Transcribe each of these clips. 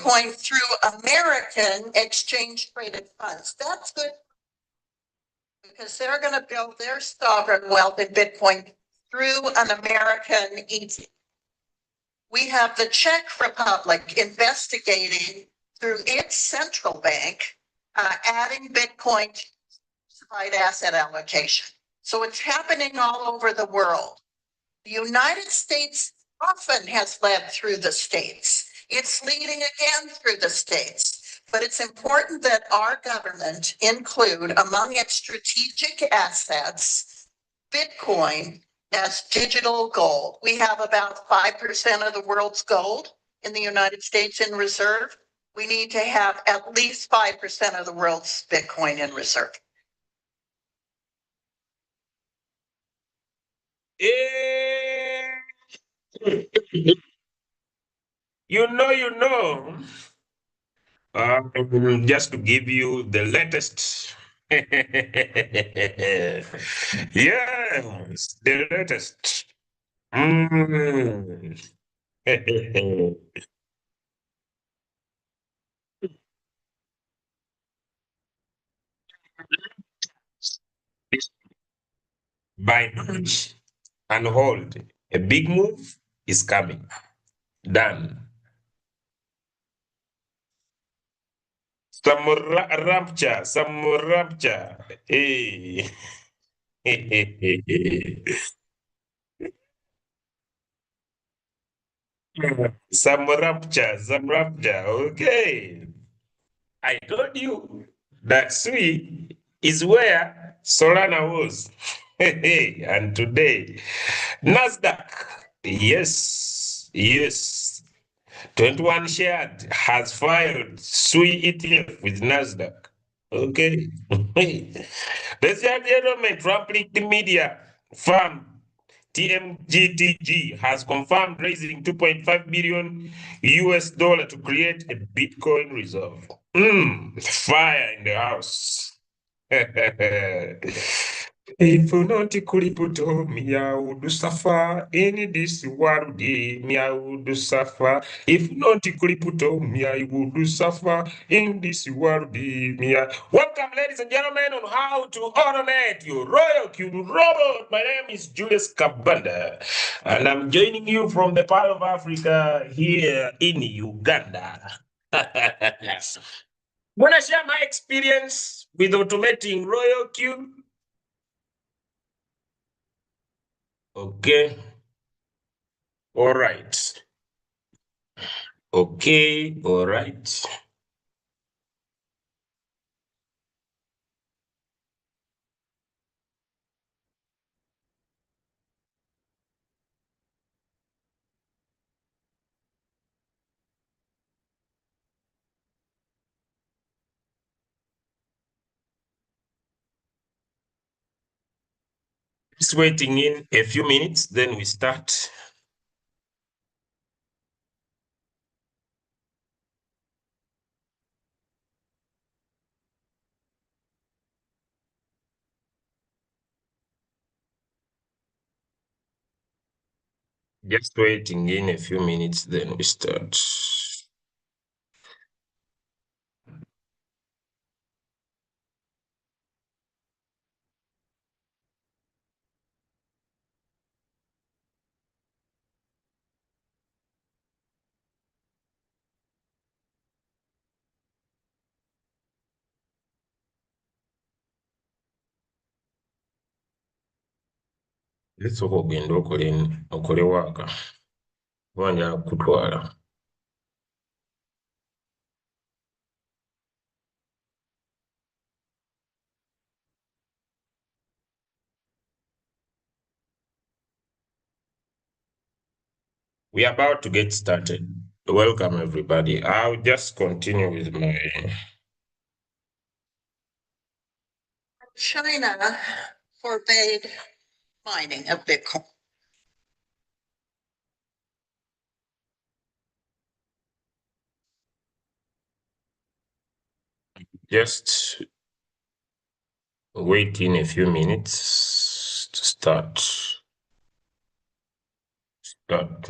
Bitcoin through American exchange traded funds. That's good because they're going to build their sovereign wealth in Bitcoin through an American ETF. We have the Czech Republic investigating through its central bank, adding Bitcoin to provide asset allocation. So it's happening all over the world. The United States often has led through the states. It's leading again through the states. But it's important that our government include among its strategic assets, Bitcoin as digital gold. We have about 5% of the world's gold in the United States in reserve. We need to have at least 5% of the world's Bitcoin in reserve. You know. Just to give you the latest. Yes, the latest. Mm. Buy much and hold. A big move is coming. Done. Some rapture, some rapture. Hey. Some rapture, some rapture. Okay. I told you that Sui is where Solana was. And today, Nasdaq, yes, 21 shared has filed Sui ETF with Nasdaq. Okay. The settlement public media firm TMGTG has confirmed raising 2.5 billion US dollar to create a Bitcoin reserve. Fire in the house. If not kuliputo, me I would suffer. In this world, me I would suffer. If not kuliputo, me I would suffer. In this world, me I... Welcome, ladies and gentlemen, on how to automate your Royalq robot. My name is Julius Kabanda, and I'm joining you from the part of Africa here in Uganda. Want to share my experience with automating Royalq? Okay. All right. Okay. All right. Just waiting in a few minutes, then we start. Just waiting in a few minutes, then we start. Lisooka ogenda okole waaka wanja kutwala. We are about to get started. Welcome, everybody. I'll just continue with my... China forbade mining of Bitcoin. Just wait in a few minutes to start. Start.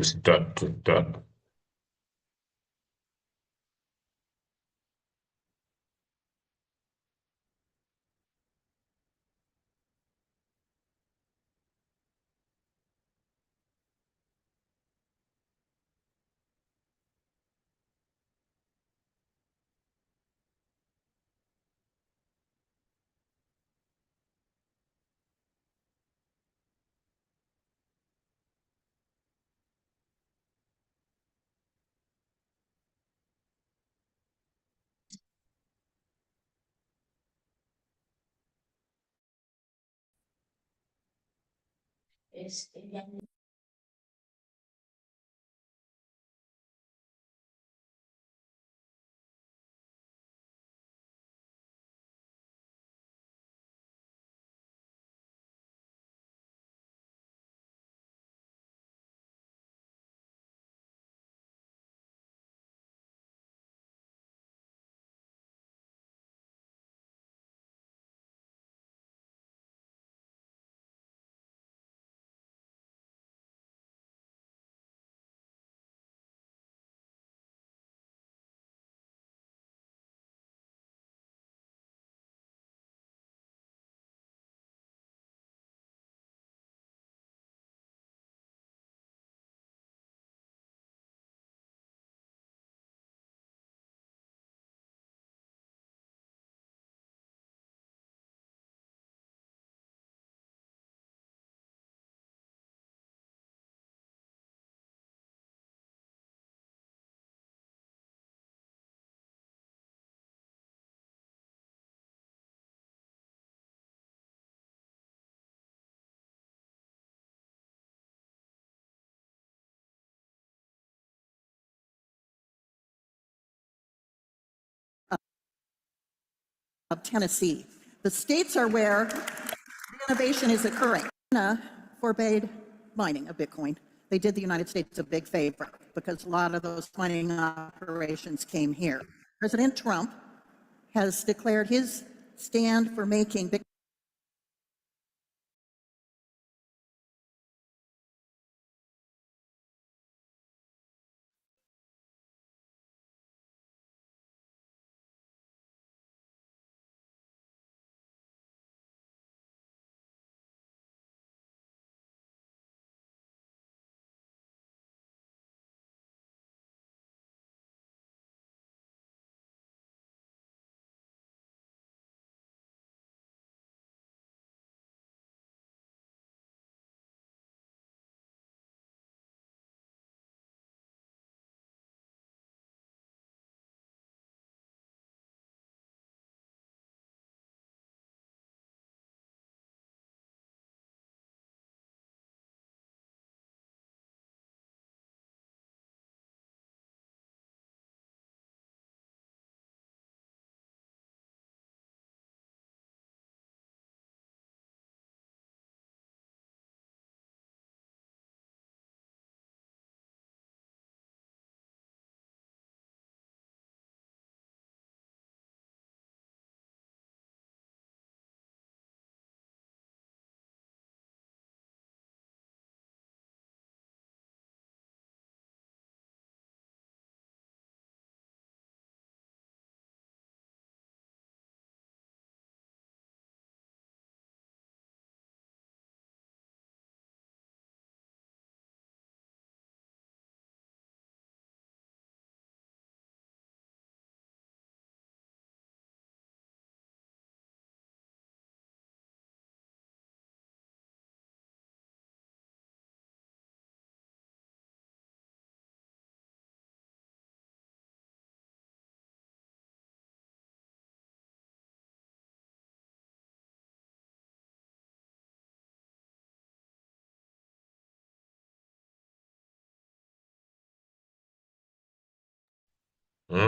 Of Tennessee. The states are where the innovation is occurring. China forbade mining of Bitcoin. They did the United States a big favor because a lot of those mining operations came here. President Trump has declared his stand for making Bitcoin.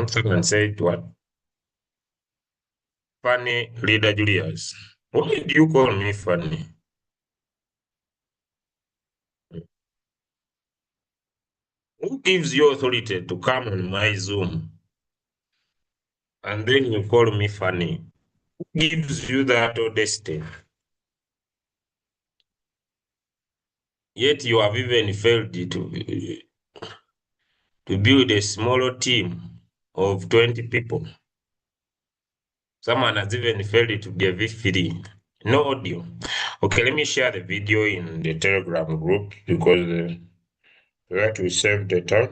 Someone said what? Funny leader Julius. Why do you call me funny? Who gives you authority to come on my Zoom and then you call me funny? Who gives you that audacity? Yet you have even failed to build a smaller team of 20 people. Someone has even failed to be a V3. No audio. Okay, let me share the video in the Telegram group because that will save the time.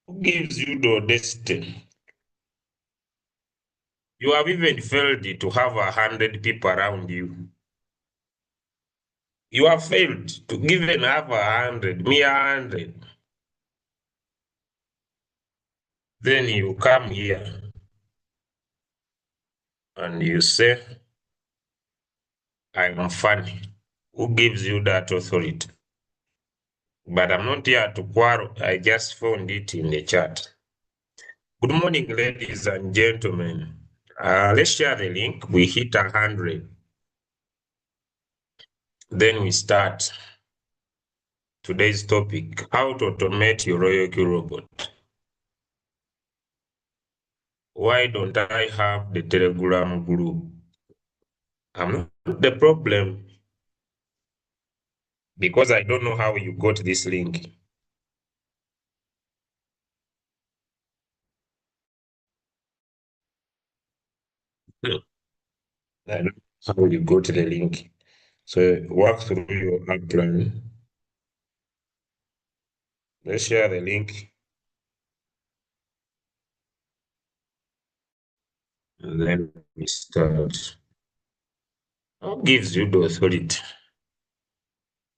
Who gives you the audacity? You have even failed to have 100 people around you. You have failed to even have 100, mere 100. Then you come here and you say I'm funny. Who gives you that authority? But I'm not here to quarrel. I just found it in the chat. Good morning, ladies and gentlemen. Let's share the link. We hit 100. Then we start today's topic, how to automate your Royalq robot. Why don't I have the Telegram group? I'm not the problem because I don't know how you got this link. I don't know how you got the link. So work through your outline. Let's share the link. And then we start. Who gives you the authority?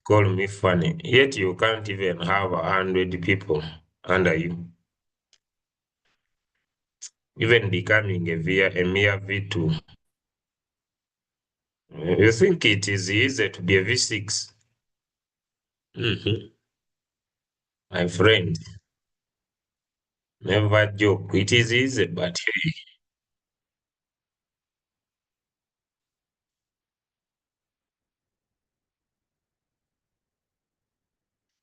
Call me funny. Yet you can't even have 100 people under you. Even becoming a mere V2. You think it is easy to be a V6? My friend, never joke. It is easy, but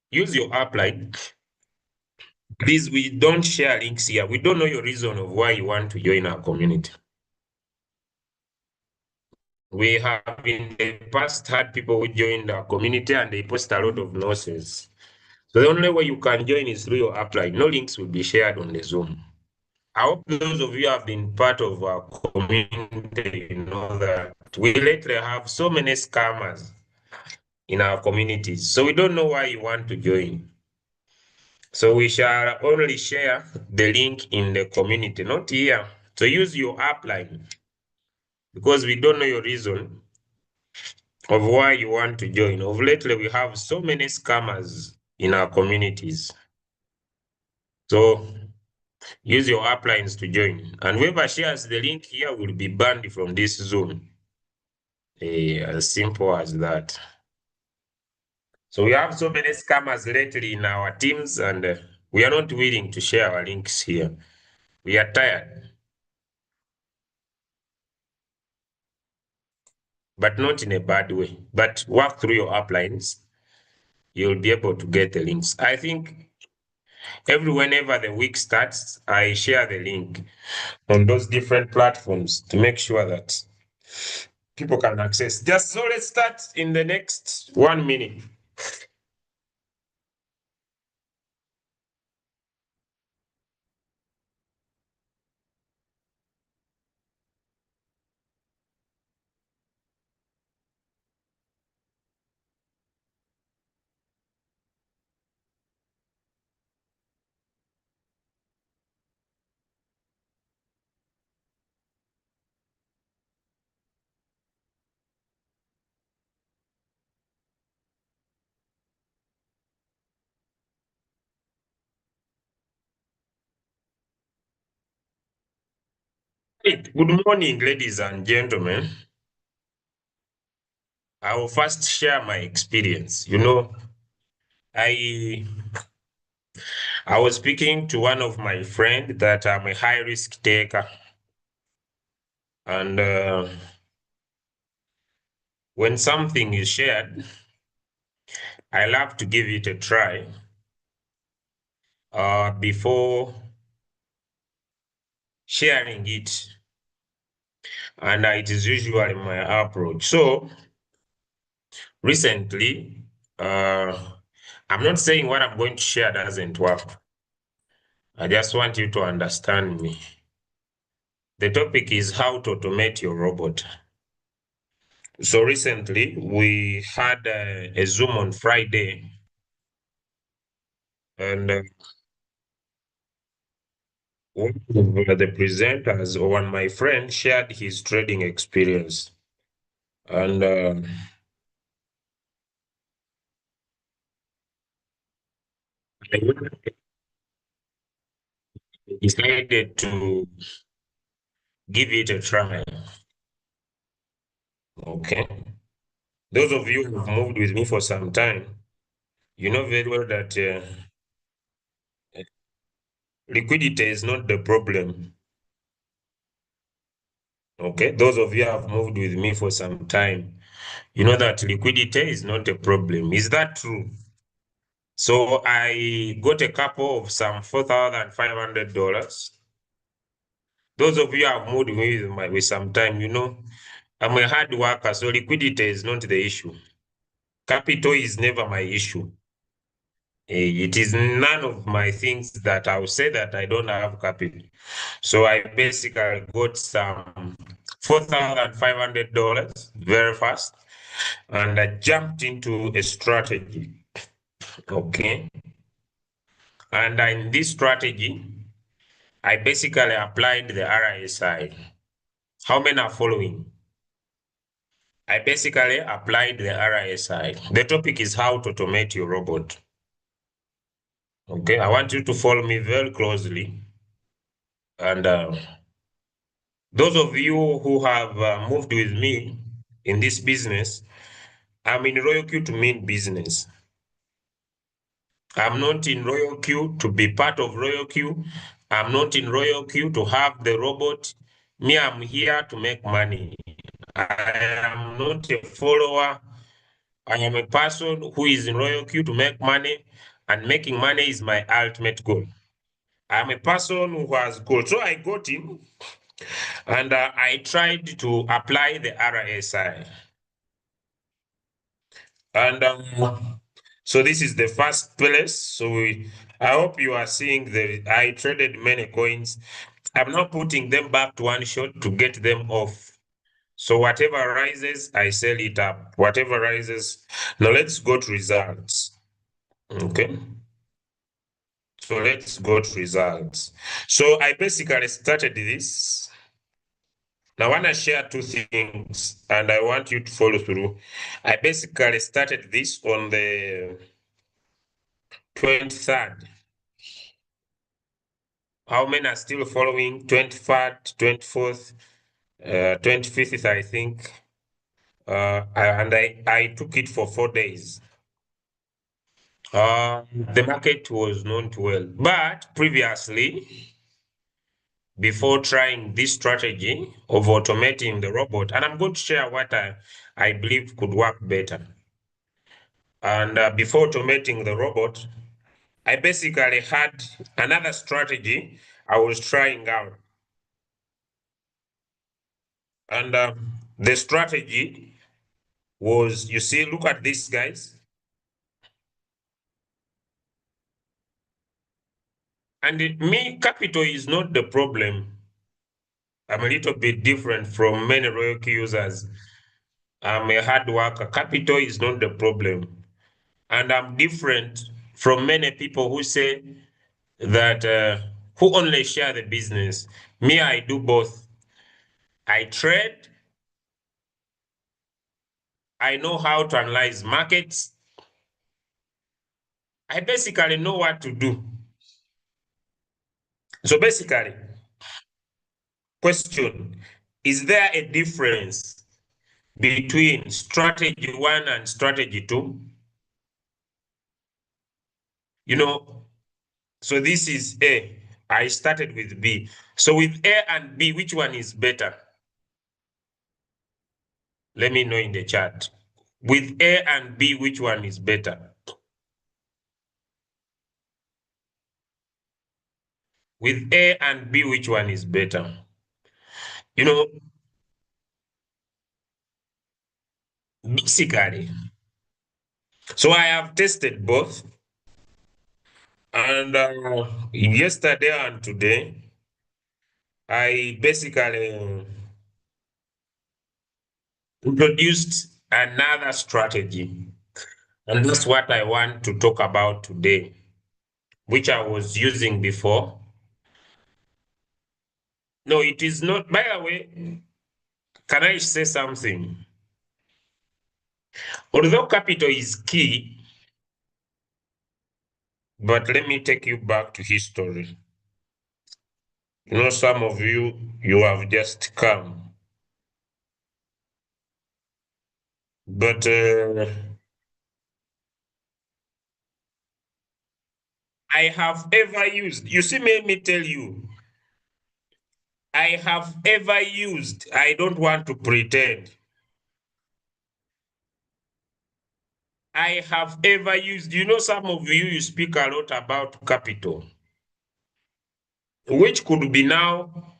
use your upline. Please, we don't share links here. We don't know your reason of why you want to join our community. We have in the past had people who joined our community and they post a lot of nonsense. So the only way you can join is through your upline. No links will be shared on the Zoom. I hope those of you have been part of our community, you know that we lately have so many scammers in our communities. So we don't know why you want to join. So we shall only share the link in the community, not here. So use your upline because we don't know your reason of why you want to join. Of lately, we have so many scammers in our communities. So use your uplines to join. And whoever shares the link here will be banned from this Zoom. As simple as that. So we have so many scammers lately in our teams, and we are not willing to share our links here. We are tired, but not in a bad way. But work through your uplines. You'll be able to get the links. I think whenever the week starts, I share the link on those different platforms to make sure that people can access. Just so let's start in the next 1 minute. Good morning, ladies and gentlemen. I will first share my experience. I I was speaking to one of my friend that I'm a high risk taker, and when something is shared, I love to give it a try before sharing it, and it is usually my approach. So recently, I'm not saying what I'm going to share doesn't work. I just want you to understand me. The topic is how to automate your robot. So recently, we had a Zoom on Friday, and one of the presenters, or one my friend, shared his trading experience, and I decided to give it a try. Okay. Those of you who've moved with me for some time, you know very well that liquidity is not the problem. Okay, those of you who have moved with me for some time, you know that liquidity is not a problem. Is that true? So I got a couple of some $4,500. Those of you who have moved with me with some time, you know, I'm a hard worker, so liquidity is not the issue. Capital is never my issue. It is none of my things that I will say that I don't have capital. So I basically got some $4,500 very fast, and I jumped into a strategy. Okay. And in this strategy, I basically applied the RSI. How many are following? I basically applied the RSI. The topic is how to automate your robot. Okay, I want you to follow me very closely. And those of you who have moved with me in this business, I'm in Royalq to mean business. I'm not in Royalq to be part of Royalq. I'm not in Royalq to have the robot. Me, I'm here to make money. I am not a follower. I am a person who is in Royalq to make money, and making money is my ultimate goal. I'm a person who has goals. So I got him, and I tried to apply the RSI. And so this is the first place. So I hope you are seeing I traded many coins. I'm not putting them back to one shot to get them off. So whatever rises, I sell it up. Whatever rises. Now let's go to results. Okay. So let's go to results. So I basically started this. Now I want to share two things and I want you to follow through. I basically started this on the 23rd. How many are still following? 23rd, 24th, 25th, I think. And I took it for 4 days. The market was not well, but previously, before trying this strategy of automating the robot, and I'm going to share what I believe could work better. And before automating the robot, I basically had another strategy I was trying out. And the strategy was, you see, look at this, guys. And me, capital is not the problem. I'm a little bit different from many Royalq users. I'm a hard worker. Capital is not the problem. And I'm different from many people who say that, who only share the business. Me, I do both. I trade. I know how to analyze markets. I basically know what to do. So basically, question, is there a difference between strategy 1 and strategy 2? You know, so this is A. I started with B. So with A and B, which one is better? Let me know in the chat. With A and B, which one is better? With A and B, which one is better? You know, basically, so I have tested both. And yesterday and today, I basically introduced another strategy. And that's what I want to talk about today, which I was using before. No, it is not. By the way, can I say something? Although capital is key, but let me take you back to history. You know, some of you have just come. But I have ever used, you see, let me tell you, I have ever used, I don't want to pretend. I have ever used, you know, some of you speak a lot about capital, which could be now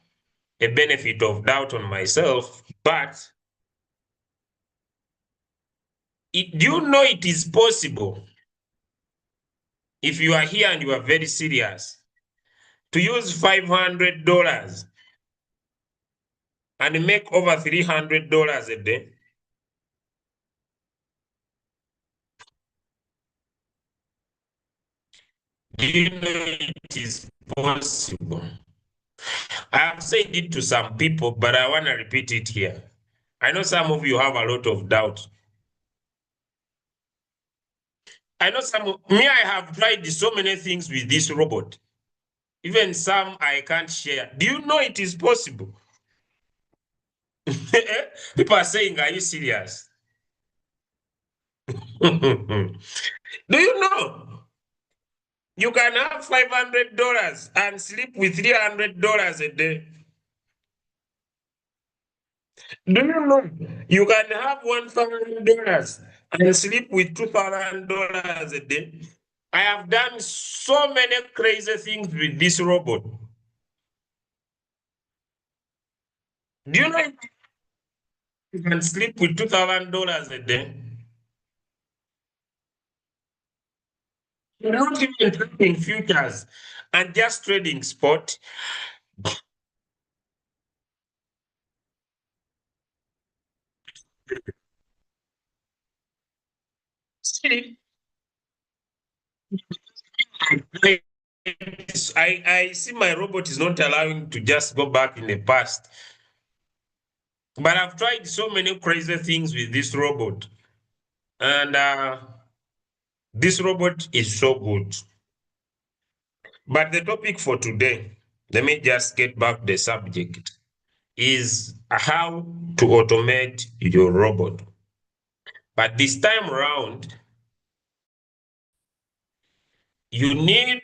a benefit of doubt on myself, but do you know it is possible, if you are here and you are very serious, to use $500 and make over $300 a day? Do you know it is possible? I have said it to some people, but I want to repeat it here. I know some of you have a lot of doubt. I know me, I have tried so many things with this robot. Even some I can't share. Do you know it is possible? People are saying, are you serious? Do you know you can have $500 and sleep with $300 a day? Do you know you can have $1,000 and sleep with $2,000 a day? I have done so many crazy things with this robot. Do you know you can sleep with $2,000 a day? You're not even trading futures and just trading spot. See, I see my robot is not allowing to just go back in the past. But I've tried so many crazy things with this robot. And this robot is so good. But the topic for today, let me just get back to the subject, is how to automate your robot. But this time around, you need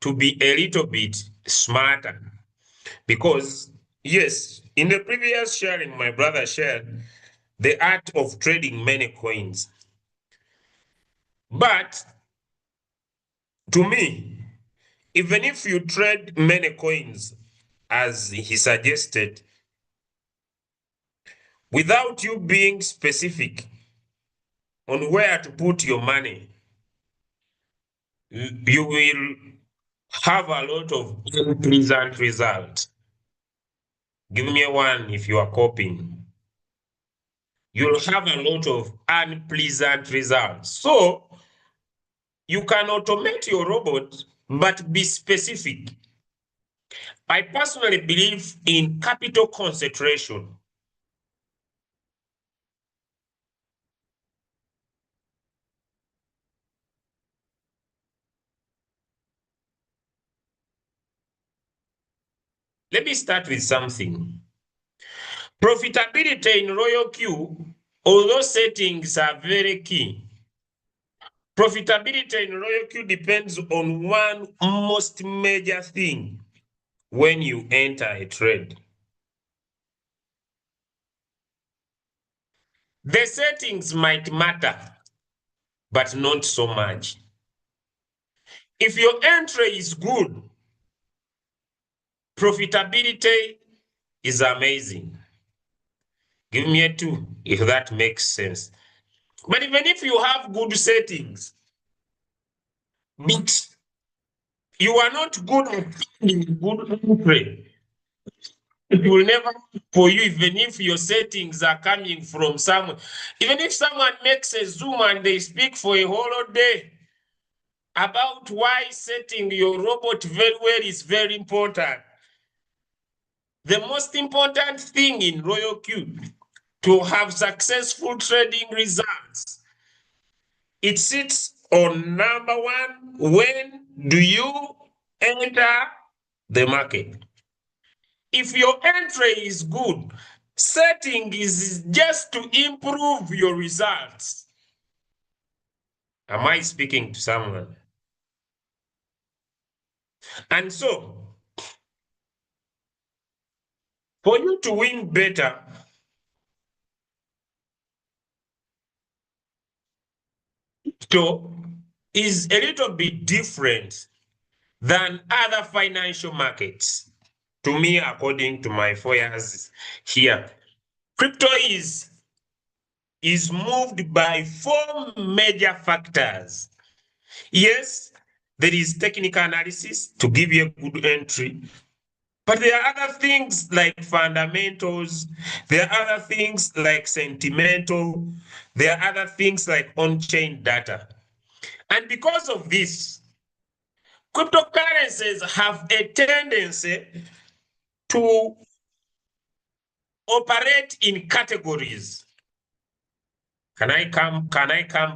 to be a little bit smarter because, yes, in the previous sharing, my brother shared the art of trading many coins. But to me, even if you trade many coins, as he suggested, without you being specific on where to put your money, you will have a lot of unpleasant results. Give me one if you are copying. You'll have a lot of unpleasant results. So you can automate your robot, but be specific. I personally believe in capital concentration. Let me start with something. Profitability in Royalq, although settings are very key, profitability in Royalq depends on one most major thing when you enter a trade. The settings might matter, but not so much. If your entry is good, profitability is amazing. Give me a 2 if that makes sense. But even if you have good settings, but you are not good at finding good entry, it will never work for you, even if your settings are coming from someone. Even if someone makes a Zoom and they speak for a whole day about why setting your robot very well is very important. The most important thing in Royalq to have successful trading results, it sits on number one, when do you enter the market? If your entry is good, setting is just to improve your results. Am I speaking to someone? And so, for you to win better, crypto is a little bit different than other financial markets. To me, according to my 4 years here, crypto is moved by 4 major factors. Yes, there is technical analysis to give you a good entry, but there are other things like fundamentals, there are other things like sentimental, there are other things like on-chain data. And because of this, cryptocurrencies have a tendency to operate in categories. Can I come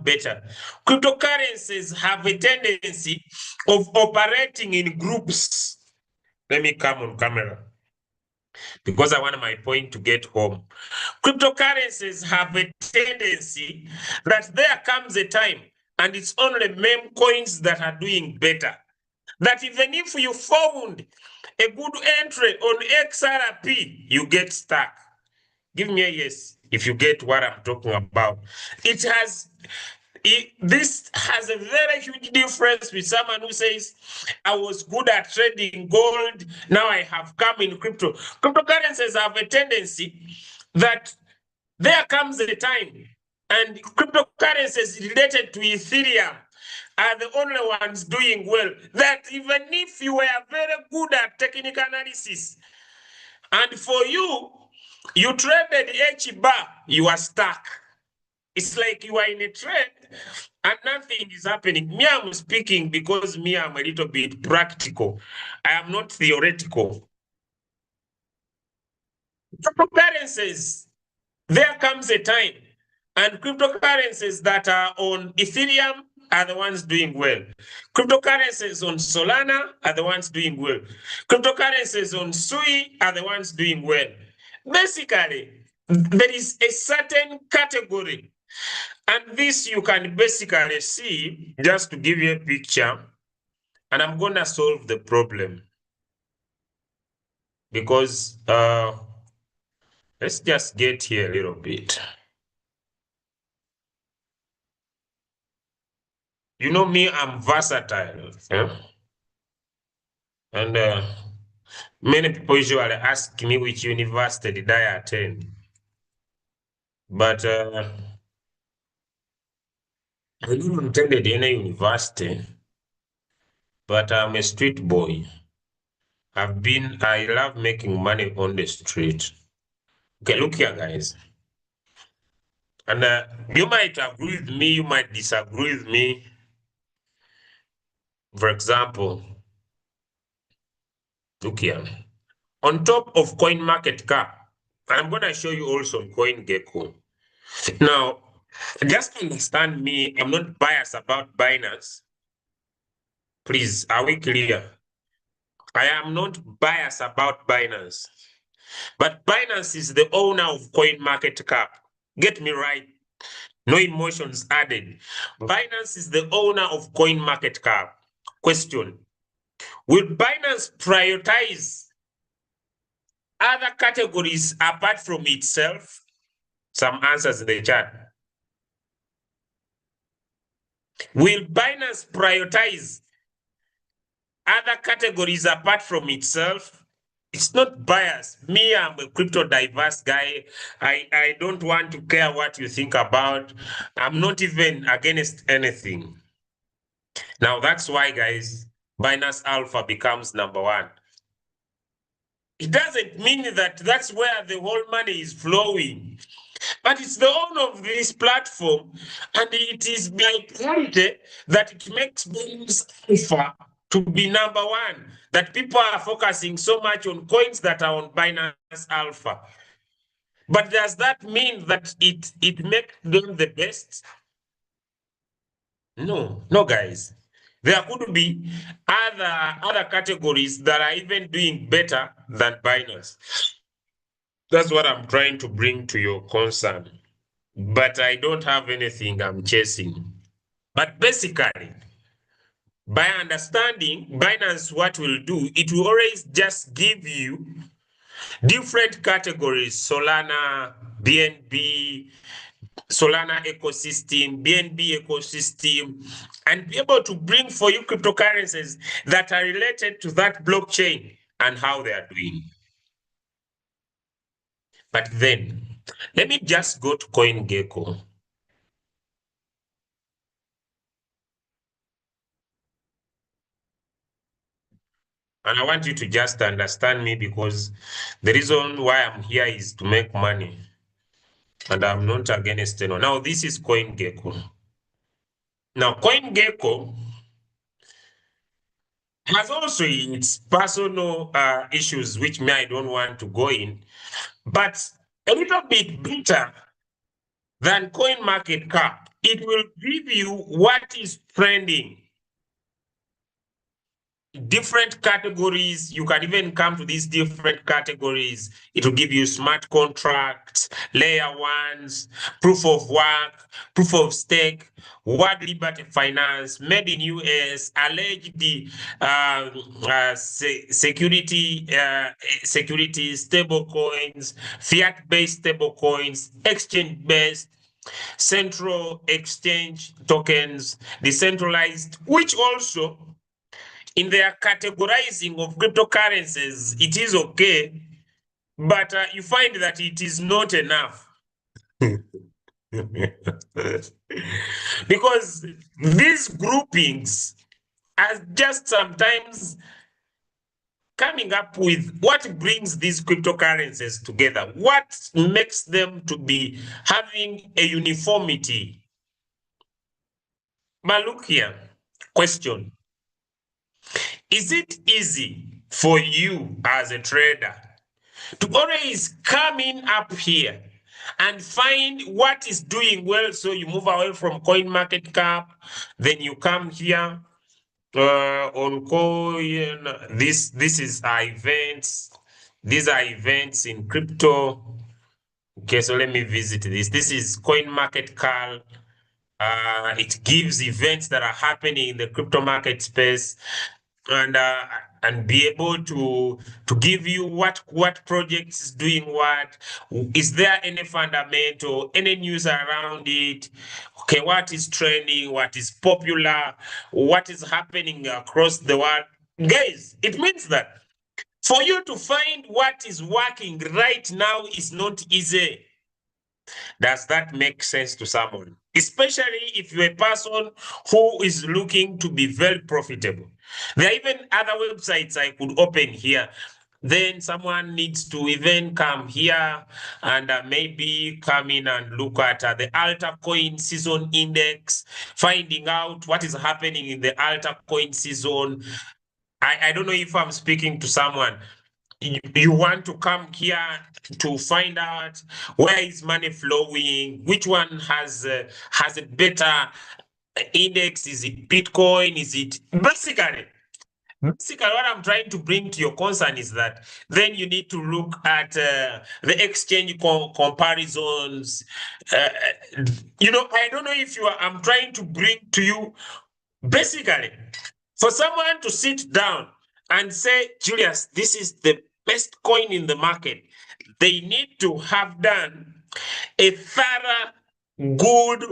better? Cryptocurrencies have a tendency of operating in groups. Let me come on camera because I want my point to get home. Cryptocurrencies have a tendency that there comes a time, and it's only meme coins that are doing better. That even if you found a good entry on XRP, you get stuck. Give me a yes if you get what I'm talking about. This has a very huge difference with someone who says, I was good at trading gold, now I have come in crypto. Cryptocurrencies have a tendency that there comes a time, and cryptocurrencies related to Ethereum are the only ones doing well. That even if you were very good at technical analysis, and for you, you traded H bar, you are stuck. It's like you are in a trade and nothing is happening. Me, I'm speaking because me, I'm a little bit practical. I am not theoretical. Cryptocurrencies, there comes a time, and cryptocurrencies that are on Ethereum are the ones doing well. Cryptocurrencies on Solana are the ones doing well. Cryptocurrencies on Sui are the ones doing well. Basically, there is a certain category, and this you can basically see, just to give you a picture, and I'm going to solve the problem because let's just get here a little bit. You know me, I'm versatile. Yeah? And many people usually ask me which university did I attend. But I never attended any university, but I'm a street boy. I love making money on the street. Okay, look here, guys. And you might agree with me, you might disagree with me. For example, look here. On top of coin market cap, I'm going to show you also CoinGecko. Now, just understand me, I'm not biased about Binance. Please, are we clear? I am not biased about Binance. But Binance is the owner of CoinMarketCap. Get me right. No emotions added. Binance is the owner of CoinMarketCap. Question. Will Binance prioritize other categories apart from itself? Some answers in the chat. Will Binance prioritize other categories apart from itself? It's not biased. Me, I'm a crypto diverse guy. I don't want to care what you think about. I'm not even against anything. Now, that's why, guys, Binance Alpha becomes #1. It doesn't mean that that's where the whole money is flowing. But it's the owner of this platform, and it is by priority that it makes Binance Alpha to be #1. That people are focusing so much on coins that are on Binance Alpha. But does that mean that it makes them the best? No, no, guys. There could be other categories that are even doing better than Binance. That's what I'm trying to bring to your concern. But I don't have anything I'm chasing. But basically, by understanding Binance, what will do, it will always just give you different categories: Solana, BNB, Solana ecosystem, BNB ecosystem, and be able to bring for you cryptocurrencies that are related to that blockchain and how they are doing. But then, let me just go to CoinGecko. And I want you to just understand me, because the reason why I'm here is to make money. And I'm not against anyone. Now, this is CoinGecko. Now, CoinGecko has also its personal issues, which me I don't want to go in, but a little bit better than Coin Market Cap. It will give you what is trending. Different categories, you can even come to these different categories. It will give you smart contracts, layer ones, proof of work, proof of stake, World Liberty Finance, made in US, alleged security stable coins, fiat-based stable coins, exchange-based, central exchange tokens, decentralized, which also in their categorizing of cryptocurrencies, it is okay, but you find that it is not enough. Because these groupings are just sometimes coming up with what brings these cryptocurrencies together, what makes them to be having a uniformity. But look here, question. Is it easy for you as a trader to always come in up here and find what is doing well? So you move away from coin market cap, then you come here on coin. This is our events. These are events in crypto. Okay, so let me visit this. This is coin market cap. It gives events that are happening in the crypto market space, and be able to give you what project is doing what. Is there any fundamental, any news around it? Okay, what is trending, what is popular, what is happening across the world? Guys, it means that for you to find what is working right now is not easy. Does that make sense to someone? Especially if you're a person who is looking to be very profitable. There are even other websites I could open here. Then someone needs to even come here and maybe come in and look at the Alta Coin Season Index, finding out what is happening in the Alta Coin season. I don't know if I'm speaking to someone. You want to come here to find out where is money flowing, which one has a better index. Is it Bitcoin? Is it basically what I'm trying to bring to your concern is that then you need to look at the exchange comparisons. I don't know if I'm trying to bring to you basically for someone to sit down and say, Julius, this is the best coin in the market. They need to have done a thorough, good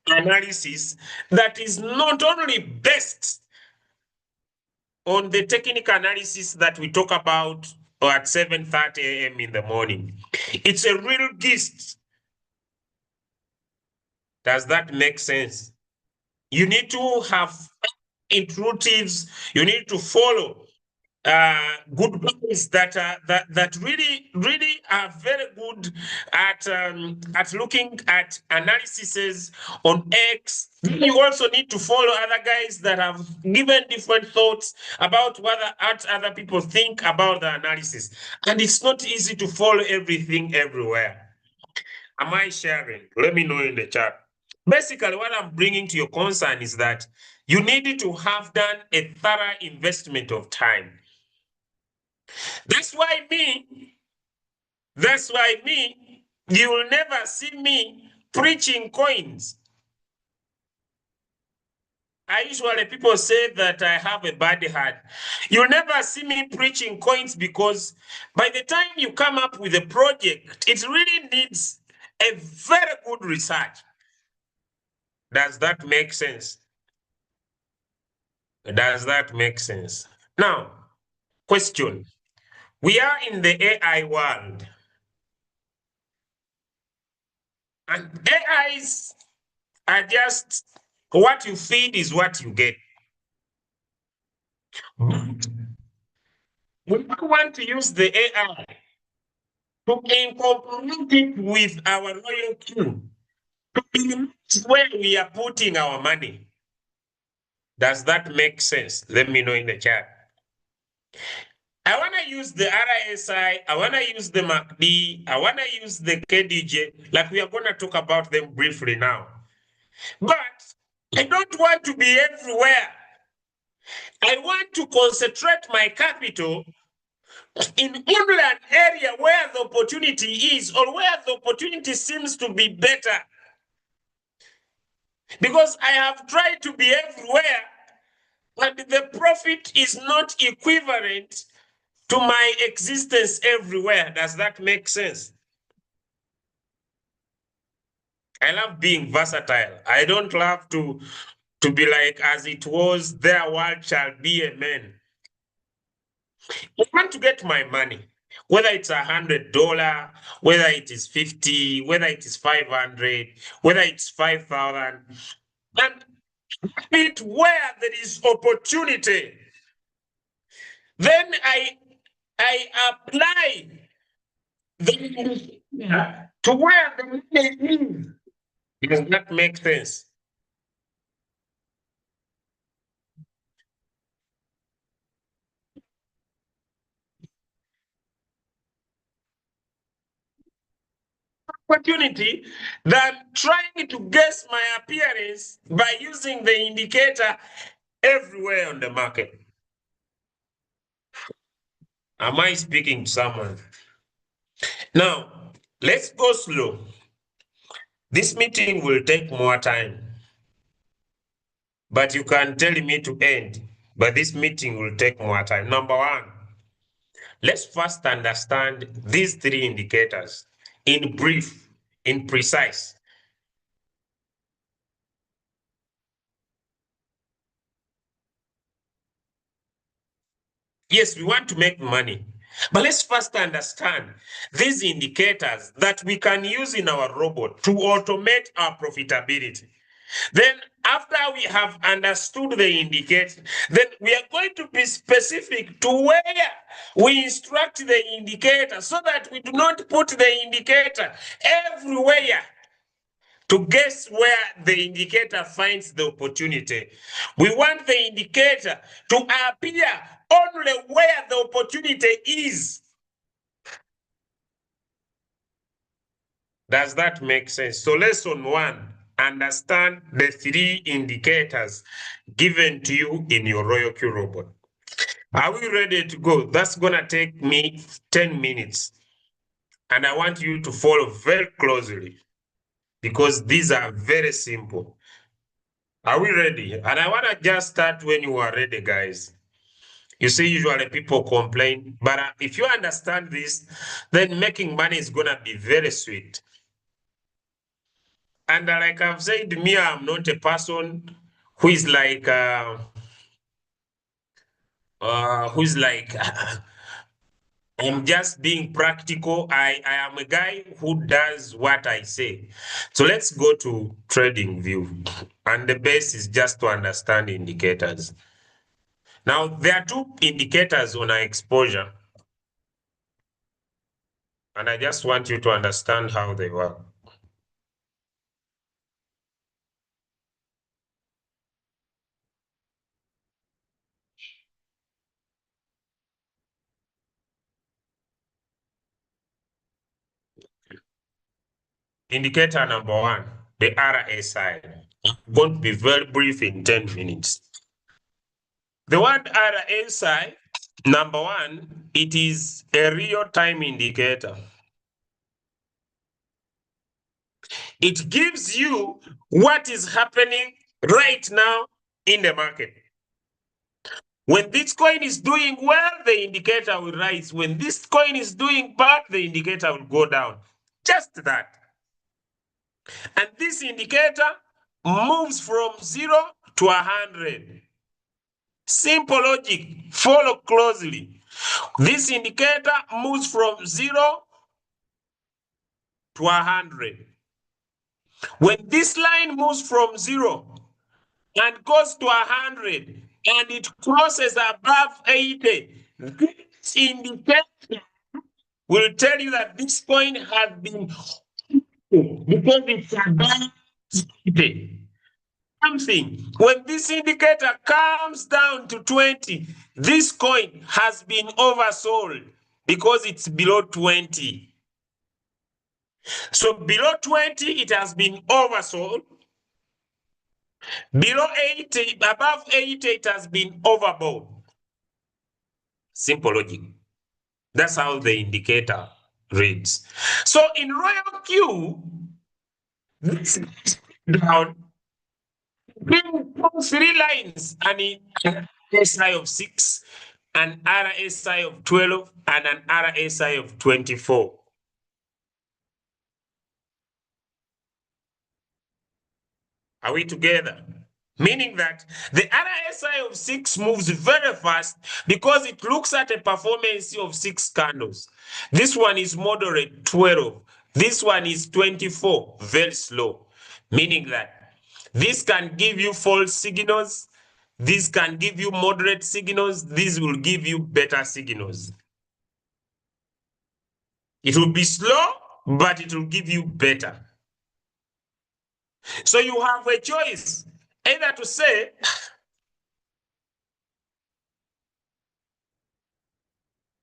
analysis that is not only based on the technical analysis that we talk about at 7:30 a.m. in the morning. It's a real gist. Does that make sense? You need to have intuitives. You need to follow good guys that really are very good at looking at analyses on X. You also need to follow other guys that have given different thoughts about what other people think about the analysis. And it's not easy to follow everything everywhere. Am I sharing? Let me know in the chat. Basically, what I'm bringing to your concern is that you need to have done a thorough investment of time. That's why me, That's why you will never see me preaching coins. Usually people say that I have a bad heart. You'll never see me preaching coins because by the time you come up with a project, it really needs a very good research. Does that make sense? Does that make sense? Now, question. We are in the AI world. And AIs are just what you feed is what you get. We want to use the AI to incorporate it with our Royalq, to minimize where we are putting our money. Does that make sense? Let me know in the chat. I want to use the RSI, I want to use the MACD, I want to use the KDJ, like we are going to talk about them briefly now. But I don't want to be everywhere. I want to concentrate my capital in only an area where the opportunity is or where the opportunity seems to be better. Because I have tried to be everywhere, and the profit is not equivalent to my existence everywhere. Does that make sense? I love being versatile. I don't love to be like, as it was, their world shall be a man. I want to get my money, whether it's $100, whether it is 50, whether it is 500, whether it's 5,000, and it where there is opportunity. Then I apply the to where the money is. Does that make sense? Opportunity than trying to guess my appearance by using the indicator everywhere on the market. Am I speaking to someone? Now, let's go slow. This meeting will take more time, but you can tell me to end, but this meeting will take more time. Number one, let's first understand these three indicators in brief, in precise. Yes, we want to make money, but let's first understand these indicators that we can use in our robot to automate our profitability. Then after we have understood the indicator, then we are going to be specific to where we instruct the indicator so that we do not put the indicator everywhere to guess where the indicator finds the opportunity. We want the indicator to appear only where the opportunity is. Does that make sense? So lesson one, understand the three indicators given to you in your Royalq robot. Are we ready to go? That's going to take me 10 minutes. And I want you to follow very closely because these are very simple. Are we ready? And I want to just start when you are ready, guys. You see, usually people complain, but if you understand this, then making money is going to be very sweet. And like I've said, me, I'm not a person who is like, I'm just being practical. I am a guy who does what I say. So let's go to trading view. And the base is just to understand indicators. Now, there are two indicators on our exposure. And I just want you to understand how they work. Indicator number one, the RSI. I'm going to be very brief in 10 minutes. The word RSI, number one, it is a real-time indicator. It gives you what is happening right now in the market. When this coin is doing well, the indicator will rise. When this coin is doing bad, the indicator will go down. Just that. And this indicator moves from 0 to 100. Simple logic. Follow closely. This indicator moves from 0 to 100. When this line moves from 0 and goes to 100 and it crosses above 80, this indicator will tell you that this coin has been because it's above 80. Something. When this indicator comes down to 20, this coin has been oversold because it's below 20. So below 20, it has been oversold. Below 80, above 80, it has been overbought. Simple logic. That's how the indicator reads. So in Royalq, this is down 3 lines, an RSI of 6, an RSI of 12, and an RSI of 24. Are we together? Meaning that the RSI of 6 moves very fast because it looks at a performance of 6 candles. This one is moderate, 12. This one is 24, very slow. Meaning that this can give you false signals. This can give you moderate signals. This will give you better signals. It will be slow, but it will give you better. So you have a choice, either to say,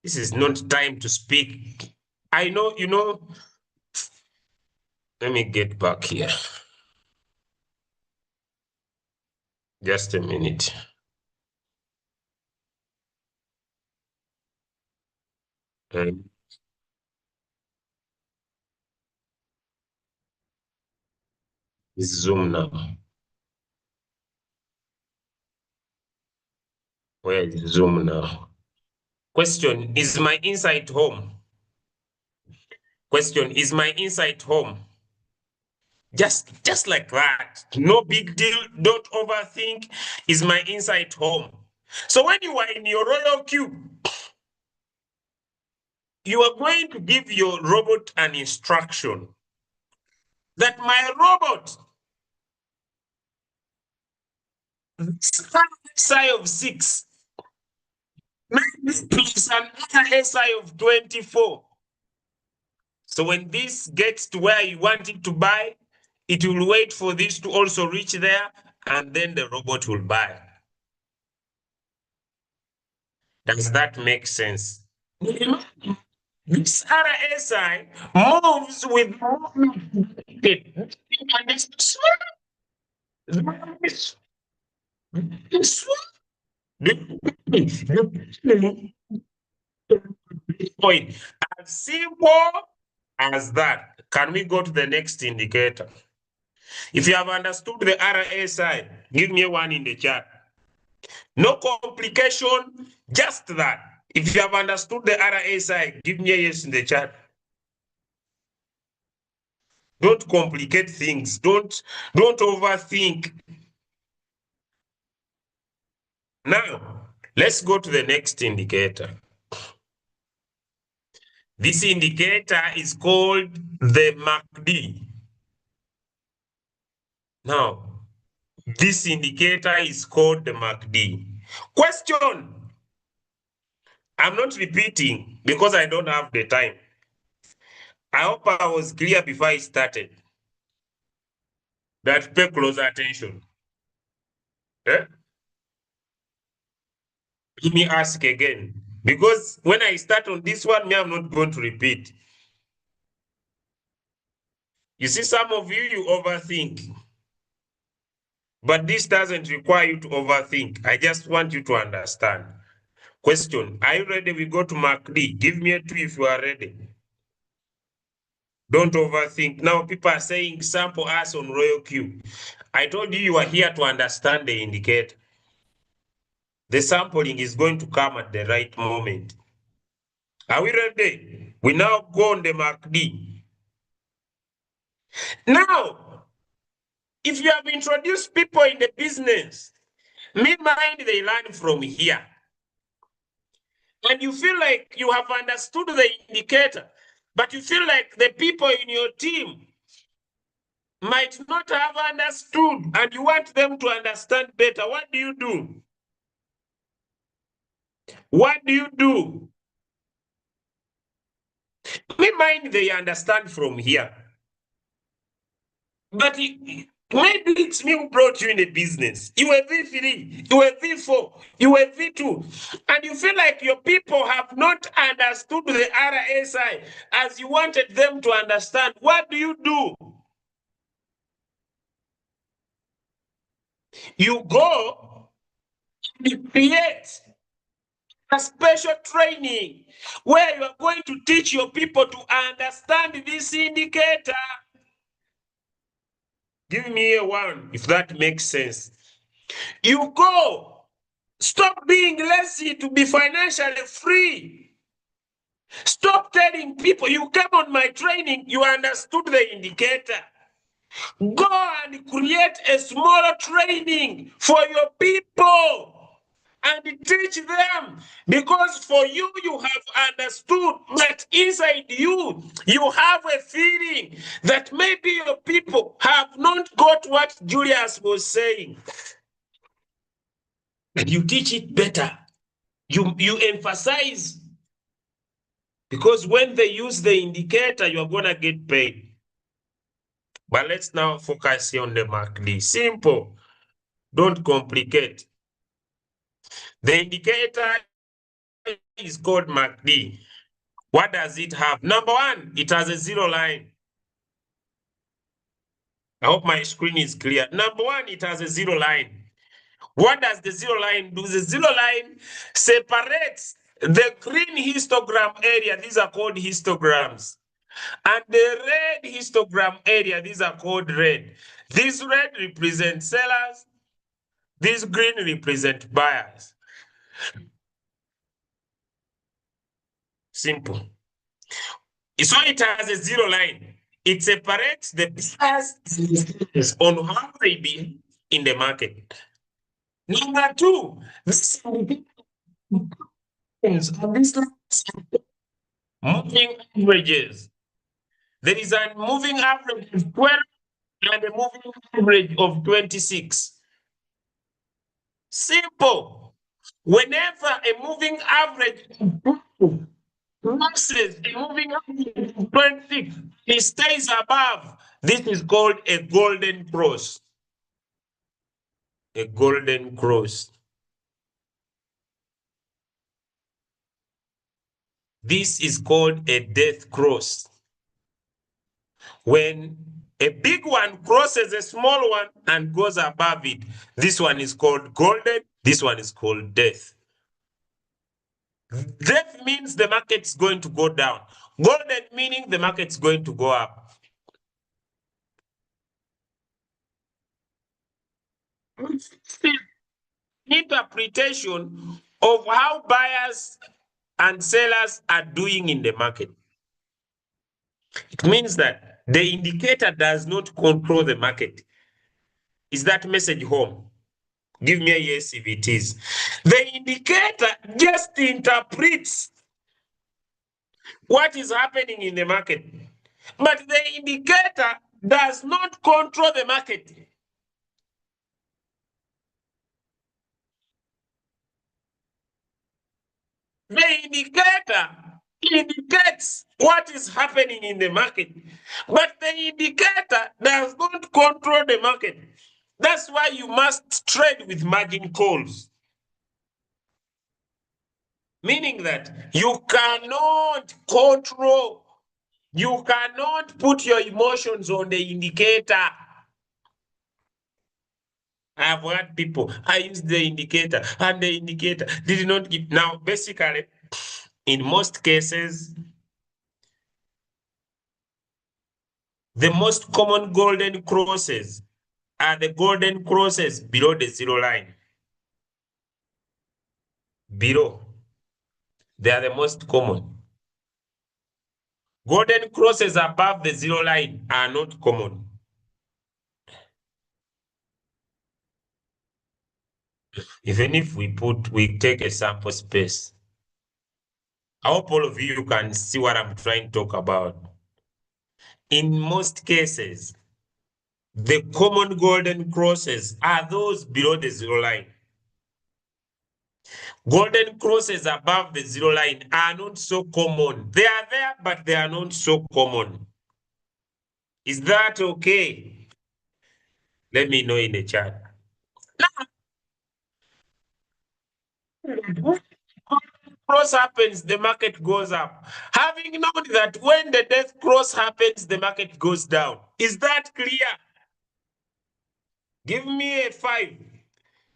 this is not time to speak. I know, let me get back here. Just a minute. Zoom now. Where is Zoom now? Question, is my insight home? Question, is my insight home? Just like that. No big deal. Don't overthink. Is my insight home? So when you are in your Royalq, you are going to give your robot an instruction that my robot, SI of 6, maybe plus another SI of 24. So when this gets to where you want it to buy, it will wait for this to also reach there, and then the robot will buy. Does that make sense? This RSI moves with point. As simple as that. Can we go to the next indicator? If you have understood the RSI, give me one in the chat. No complication, just that. If you have understood the RSI, give me a yes in the chat. Don't complicate things. Don't overthink. Now, let's go to the next indicator. This indicator is called the MACD. Now, this indicator is called the MACD. Question. I'm not repeating because I don't have the time. I hope I was clear before I started. That pay close attention. Eh? Let me ask again. Because when I start on this one, me, I'm not going to repeat. You see, some of you overthink. But this doesn't require you to overthink. I just want you to understand. Question, are you ready? We go to Mark D. Give me a 2 if you are ready. Don't overthink. Now people are saying sample us on Royalq. I told you are here to understand the indicator. The sampling is going to come at the right moment. Are we ready? We now go on the MACD. Now, if you have introduced people in the business, me mind they learn from here. And you feel like you have understood the indicator, but you feel like the people in your team might not have understood and you want them to understand better. What do you do? What do you do? Me mind they understand from here. But maybe it's me who brought you in the business. You were V3, you were V4, you were V2, and you feel like your people have not understood the RSI as you wanted them to understand. What do? You go and create a special training where you are going to teach your people to understand this indicator. Give me a one if that makes sense. You go. Stop being lazy to be financially free. Stop telling people you came on my training, you understood the indicator. Go and create a smaller training for your people and teach them, because for you, you have understood that inside you, you have a feeling that maybe your people have not got what Julius was saying. And you teach it better. You emphasize, because when they use the indicator, you're going to get paid. But let's now focus on the MACD. Simple. Don't complicate. The indicator is called MACD. What does it have? Number one, it has a zero line. I hope my screen is clear. Number one, it has a zero line. What does the zero line do? The zero line separates the green histogram area. These are called histograms. And the red histogram area, these are called red. This red represents sellers. This green represents buyers. Simple. So it has a zero line. It separates the buyers on how they be in the market. Number two, this moving averages. There is a moving average of 12 and a moving average of 26. Simple. Whenever a moving average crosses a moving average of 26, it stays above. This is called a golden cross. A golden cross. This is called a death cross. When a big one crosses a small one and goes above it, this one is called golden, this one is called death. Death means the market's going to go down. Golden meaning the market's going to go up. Interpretation of how buyers and sellers are doing in the market. It means that the indicator does not control the market. Is that message home? Give me a yes if it is. The indicator just interprets what is happening in the market. But the indicator does not control the market. The indicator indicates what is happening in the market, but the indicator does not control the market. That's why you must trade with margin calls. Meaning that you cannot control, you cannot put your emotions on the indicator. I have heard people, I used the indicator and the indicator did not give. Now, basically, in most cases, The most common golden crosses are the golden crosses below the zero line. Below. They are the most common. Golden crosses above the zero line are not common. Even if we take a sample space. I hope all of you can see what I'm trying to talk about. In most cases, the common golden crosses are those below the zero line. Golden crosses above the zero line are not so common. They are there, but they are not so common. Is that okay? Let me know in the chat. When cross happens, the market goes up. Having known that when the death cross happens, the market goes down. Is that clear? Give me a 5.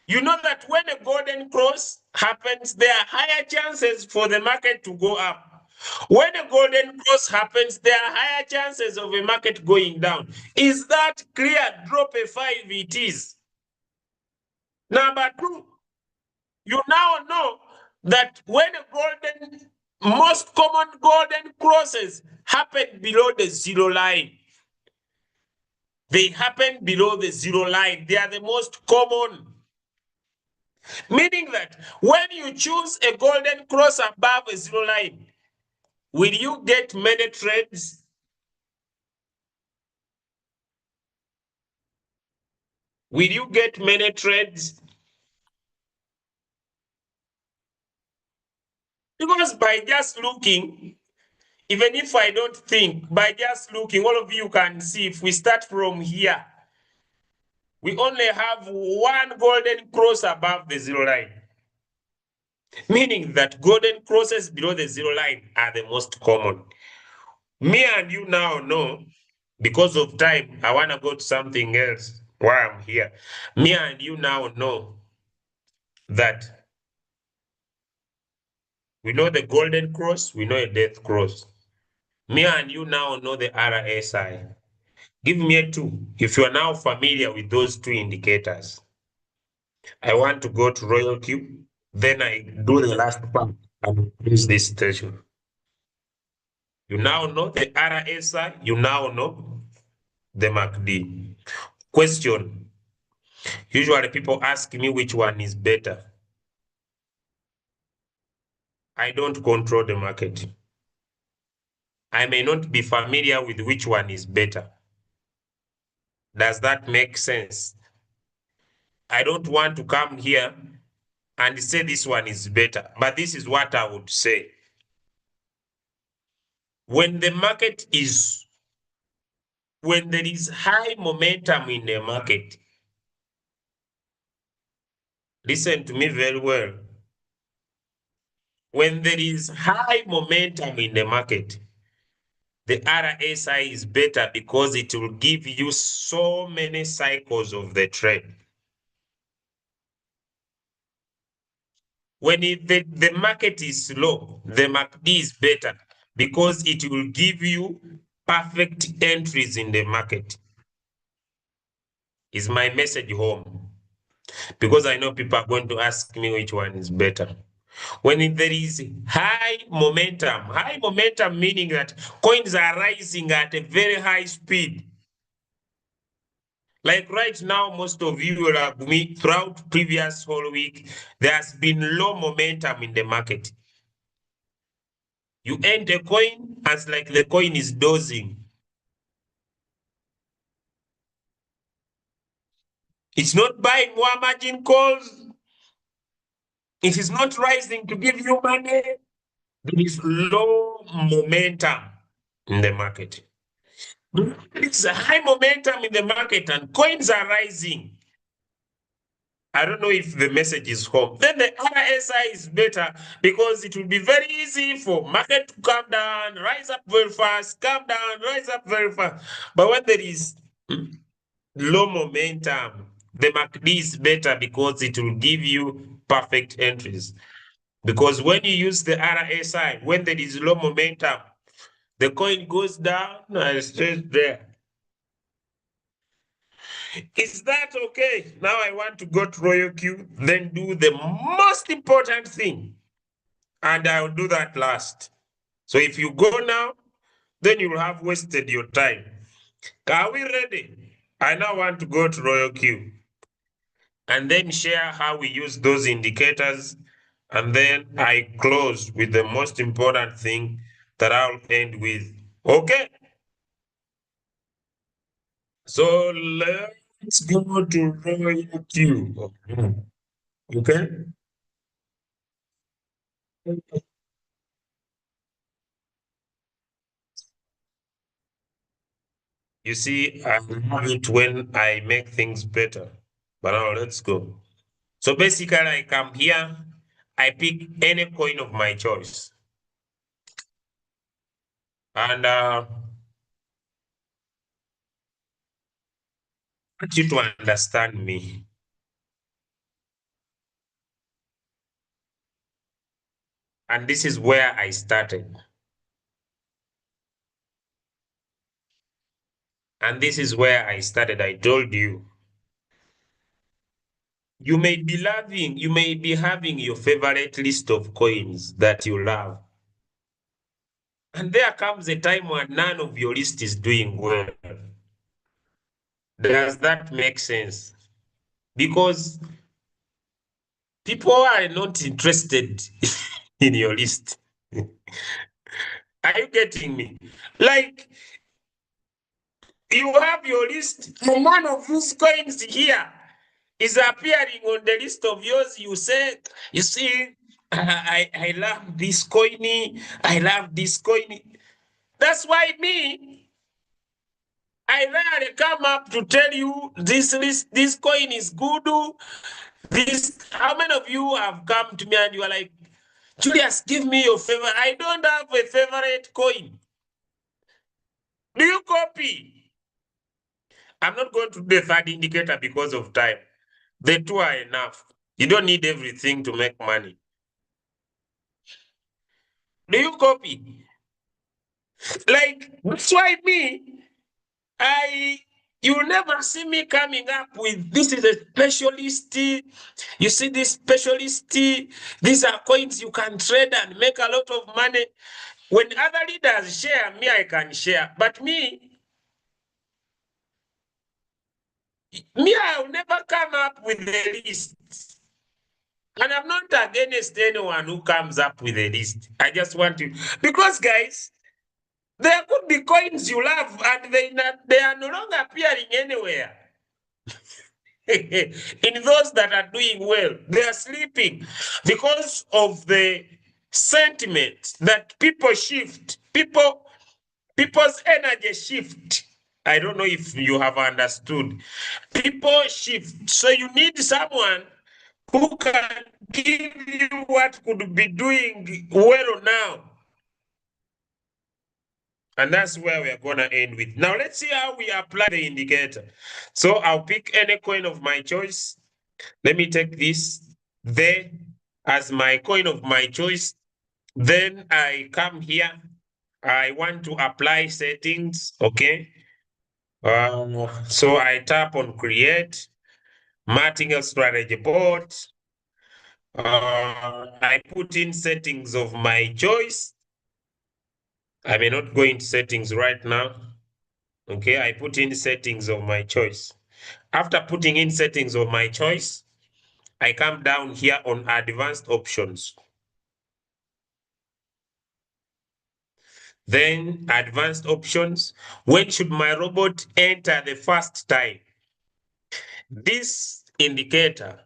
You know that when a golden cross happens, there are higher chances for the market to go up. When a golden cross happens, there are higher chances of a market going down. Is that clear? Drop a 5, it is. Number 2, you now know that when a most common golden crosses happen below the zero line. They happen below the zero line. They are the most common. Meaning that when you choose a golden cross above a zero line, will you get many trades? Will you get many trades? Because by just looking, even if I don't think, by just looking, all of you can see if we start from here, we only have one golden cross above the zero line. Meaning that golden crosses below the zero line are the most common. Me and you now know, because of time, I want to go to something else while I'm here. Me and you now know that we know the golden cross, we know a death cross. Me and you now know the RSI. Give me a 2 if you are now familiar with those 2 indicators. I want to go to Royalq, then I do the last part and use this station. You now know the RSI, you now know the MACD. Question. Usually people ask me which one is better. I don't control the market. I may not be familiar with which one is better. Does that make sense? I don't want to come here and say this one is better, but this is what I would say. When there is high momentum in the market, listen to me very well. When there is high momentum in the market, the RSI is better because it will give you so many cycles of the trade. When the market is slow, the MACD is better because it will give you perfect entries in the market. Is my message home? Because I know people are going to ask me which one is better. When there is high momentum meaning that coins are rising at a very high speed. Like right now, most of you will have me throughout previous whole week, there has been low momentum in the market. You earn a coin as like the coin is dozing. It's not buying more margin calls. It is not rising to give you money. There is low momentum in the market. It's a high momentum in the market and coins are rising. I don't know if the message is home. Then the RSI is better because it will be very easy for market to come down, rise up very fast, come down, rise up very fast. But when there is low momentum, the MACD is better because it will give you perfect entries. Because when you use the RSI, when there is low momentum, the coin goes down and stays there. Is that okay? Now I want to go to Royalq, then do the most important thing. And I'll do that last. So if you go now, then you'll have wasted your time. Are we ready? I now want to go to Royalq and then share how we use those indicators. And then I close with the most important thing that I'll end with. Okay? So let's go to Royalq. Okay? You see, I love it when I make things better. But now let's go. So basically, I come here, I pick any coin of my choice. And I want you to understand me. And this is where I started. And this is where I started. I told you. You may be loving, you may be having your favorite list of coins that you love. And there comes a time when none of your list is doing well. Does that make sense? Because people are not interested in your list. Are you getting me? Like, you have your list, and one of these coins here is appearing on the list of yours. You say, you see, I love this coiny, I love this coiny. That's why me, I rarely come up to tell you this list, this coin is good. This, how many of you have come to me and you are like, Julius, give me your favorite? I don't have a favorite coin. Do you copy? I'm not going to do the third indicator because of time. The two are enough. You don't need everything to make money. Do you copy? Like, that's why me, you'll never see me coming up with this is a specialist. You see this specialist, these are coins you can trade and make a lot of money. When other leaders share, me, I can share. But me, I'll never come up with a list. And I'm not against anyone who comes up with a list. I just want to, because guys, there could be coins you love and they are no longer appearing anywhere. In those that are doing well, they are sleeping because of the sentiment that people shift. People's energy shift. I don't know if you have understood. People shift. So you need someone who can give you what could be doing well now. And that's where we are going to end with. Now, let's see how we apply the indicator. So I'll pick any coin of my choice. Let me take this there as my coin of my choice. Then I come here. I want to apply settings, okay? So I tap on create, martingale strategy board. I put in settings of my choice. I may not go into settings right now. Okay, I put in settings of my choice. After putting in settings of my choice, I come down here on advanced options. Then advanced options. When should my robot enter the first time? This indicator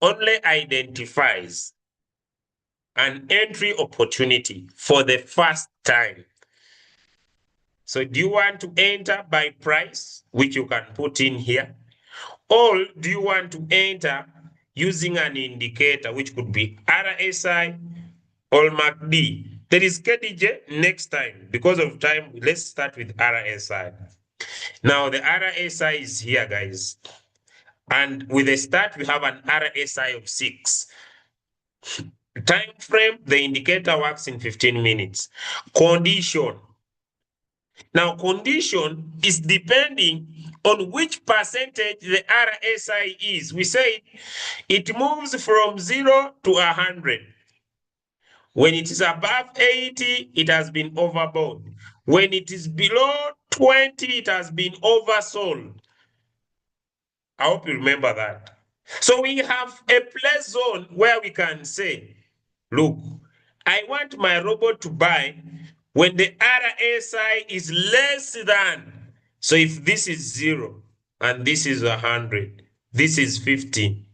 only identifies an entry opportunity for the first time. So do you want to enter by price, which you can put in here? Or do you want to enter using an indicator, which could be RSI or MACD? There is KDJ next time. Because of time, let's start with RSI. Now the RSI is here, guys. And with a start, we have an RSI of 6. Time frame, the indicator works in 15 minutes. Condition. Now, condition is depending on which percentage the RSI is. We say it moves from 0 to 100. When it is above 80, it has been overbought. When it is below 20, it has been oversold. I hope you remember that. So we have a place zone where we can say, look, I want my robot to buy when the RSI is less than. So if this is 0 and this is 100, this is 50,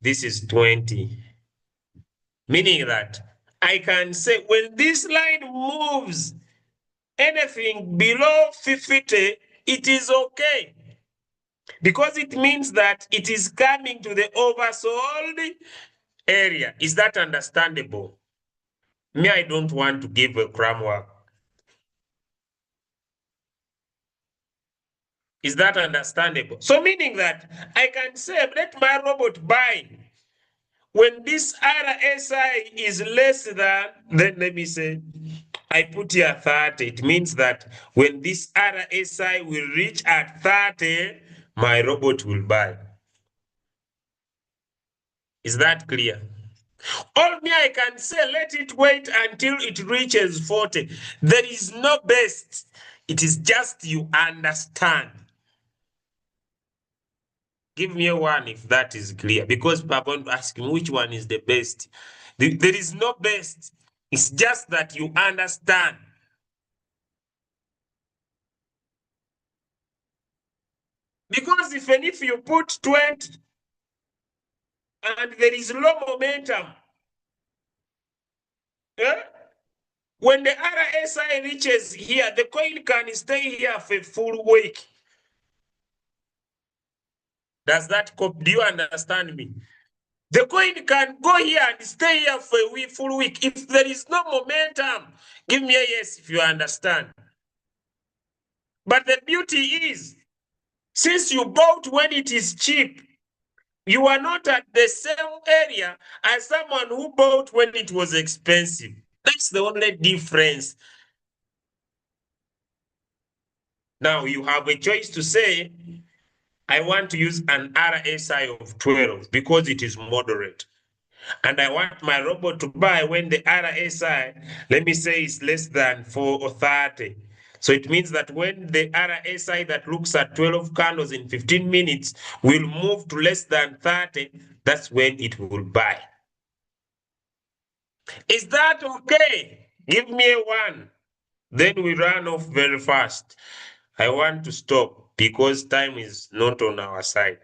this is 20. Meaning that I can say when this line moves anything below 50, it is okay. Because it means that it is coming to the oversold area. Is that understandable? Me, I don't want to give a framework. Is that understandable? So meaning that I can say, let my robot buy. When this RSI is less than, then let me say, I put here 30. It means that when this RSI will reach at 30, my robot will buy. Is that clear? Or me, I can say, let it wait until it reaches 40. There is no best. It is just you understand. Give me a one if that is clear. Because people are going to ask me which one is the best. There is no best. It's just that you understand. Because even if you put 20 and there is low momentum, when the RSI reaches here, the coin can stay here for a full week. Does that do you understand me? The coin can go here and stay here for a full week. If there is no momentum, give me a yes if you understand. But the beauty is, since you bought when it is cheap, you are not at the same area as someone who bought when it was expensive. That's the only difference. Now you have a choice to say, I want to use an RSI of 12 because it is moderate. And I want my robot to buy when the RSI, let me say, is less than 4 or 30. So it means that when the RSI that looks at 12 candles in 15 minutes will move to less than 30, that's when it will buy. Is that okay? Give me a one. Then we run off very fast. I want to stop because time is not on our side.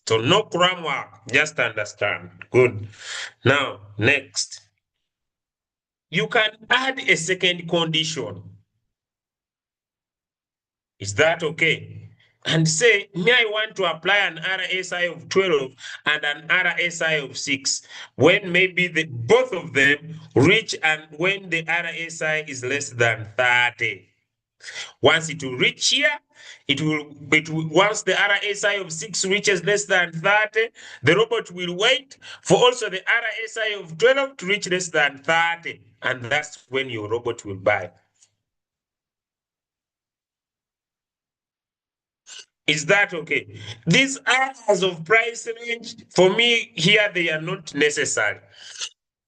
So no grammar, just understand. Good. Now, next. You can add a second condition. Is that okay? And say, me, I want to apply an RSI of 12 and an RSI of 6. When maybe both of them reach and when the RSI is less than 30. Once it will reach here, it will once the RSI of 6 reaches less than 30, the robot will wait for also the RSI of 12 to reach less than 30. And that's when your robot will buy. Is that okay? These areas of price range, for me, here they are not necessary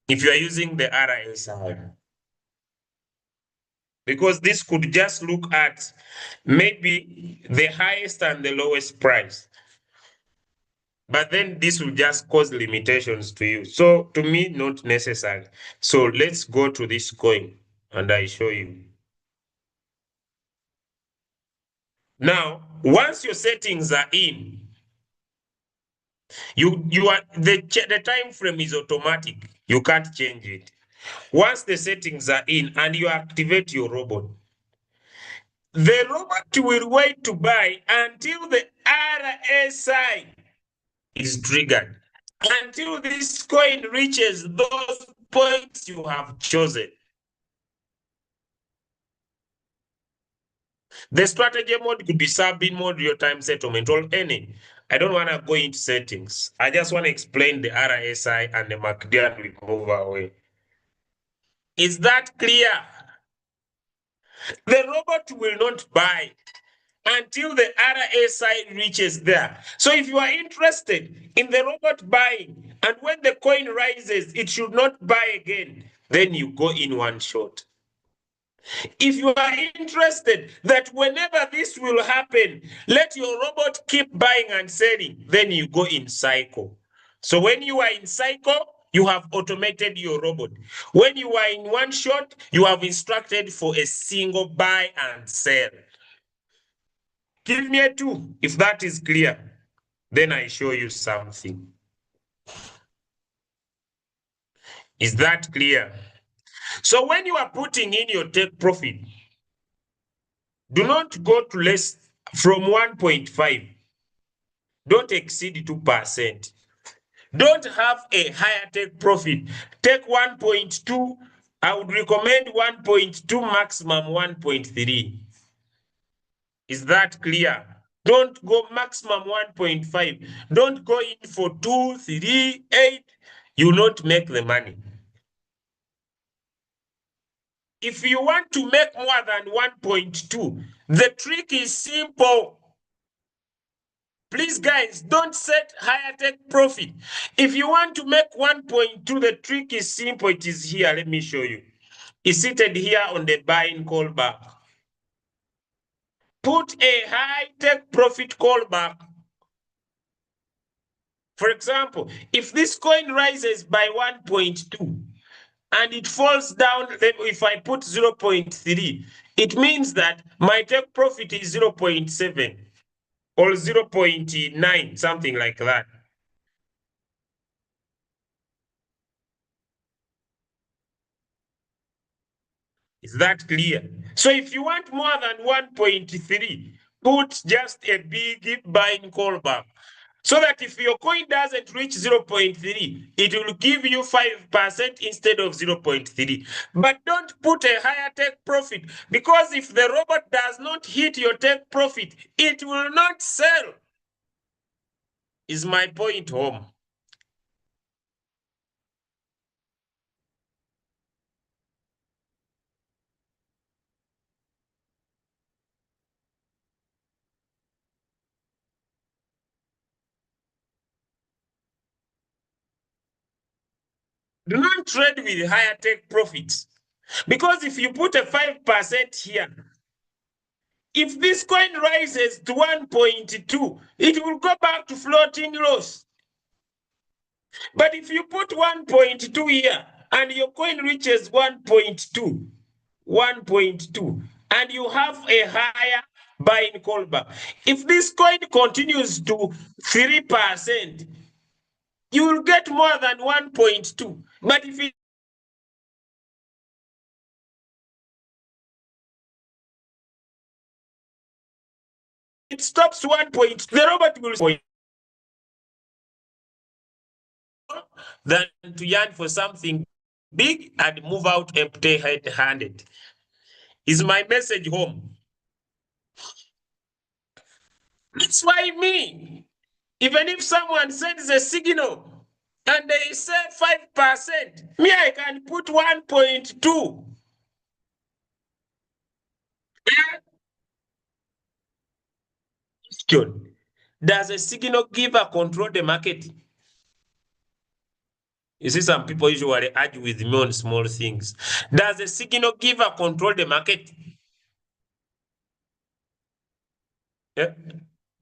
if you are using the RSI. Because this could just look at maybe the highest and the lowest price. But then this will just cause limitations to you. So to me, not necessary. So let's go to this coin and I show you. Now, once your settings are in, you are the time frame is automatic. You can't change it. Once the settings are in and you activate your robot, the robot will wait to buy until the RSI is triggered, until this coin reaches those points you have chosen. The strategy mode could be sub-in mode, real-time settlement, or any. I don't want to go into settings. I just want to explain the RSI and the MACD and we move away. Is that clear? The robot will not buy until the RSI reaches there. So if you are interested in the robot buying, and when the coin rises, it should not buy again, then you go in one shot. If you are interested that whenever this will happen, let your robot keep buying and selling, then you go in cycle. So when you are in cycle, you have automated your robot. When you are in one shot, you have instructed for a single buy and sell. Give me a 2 if that is clear. Then I show you something. Is that clear? So when you are putting in your take profit, do not go to less from 1.5. Don't exceed 2%. Don't have a higher take profit. Take 1.2. I would recommend 1.2, maximum 1.3. Is that clear? Don't go maximum 1.5. Don't go in for 2, 3, 8. You will not make the money. If you want to make more than 1.2, the trick is simple. Please, guys, don't set higher take profit. If you want to make 1.2, the trick is simple. It is here. Let me show you. It's seated here on the buying callback. Put a high take profit callback. For example, if this coin rises by 1.2 and it falls down, if I put 0.3, it means that my take profit is 0.7 or 0.9, something like that. Is that clear? So if you want more than 1.3, put just a big buying callback. So that if your coin doesn't reach 0.3, it will give you 5% instead of 0.3. But don't put a higher take profit, because if the robot does not hit your take profit, it will not sell. Is my point home? Do not trade with higher take profits. Because if you put a 5% here, if this coin rises to 1.2, it will go back to floating loss. But if you put 1.2 here and your coin reaches 1.2, 1.2, and you have a higher buying callback, if this coin continues to 3%, you will get more than 1.2. But if it stops 1.2, the robot will point than to yearn for something big and move out empty-handed. Is my message home? That's why me, even if someone sends a signal and they say 5%, me, I can put 1.2. Question. Does a signal giver control the market? You see, some people usually argue with me on small things. Does a signal giver control the market? Yeah.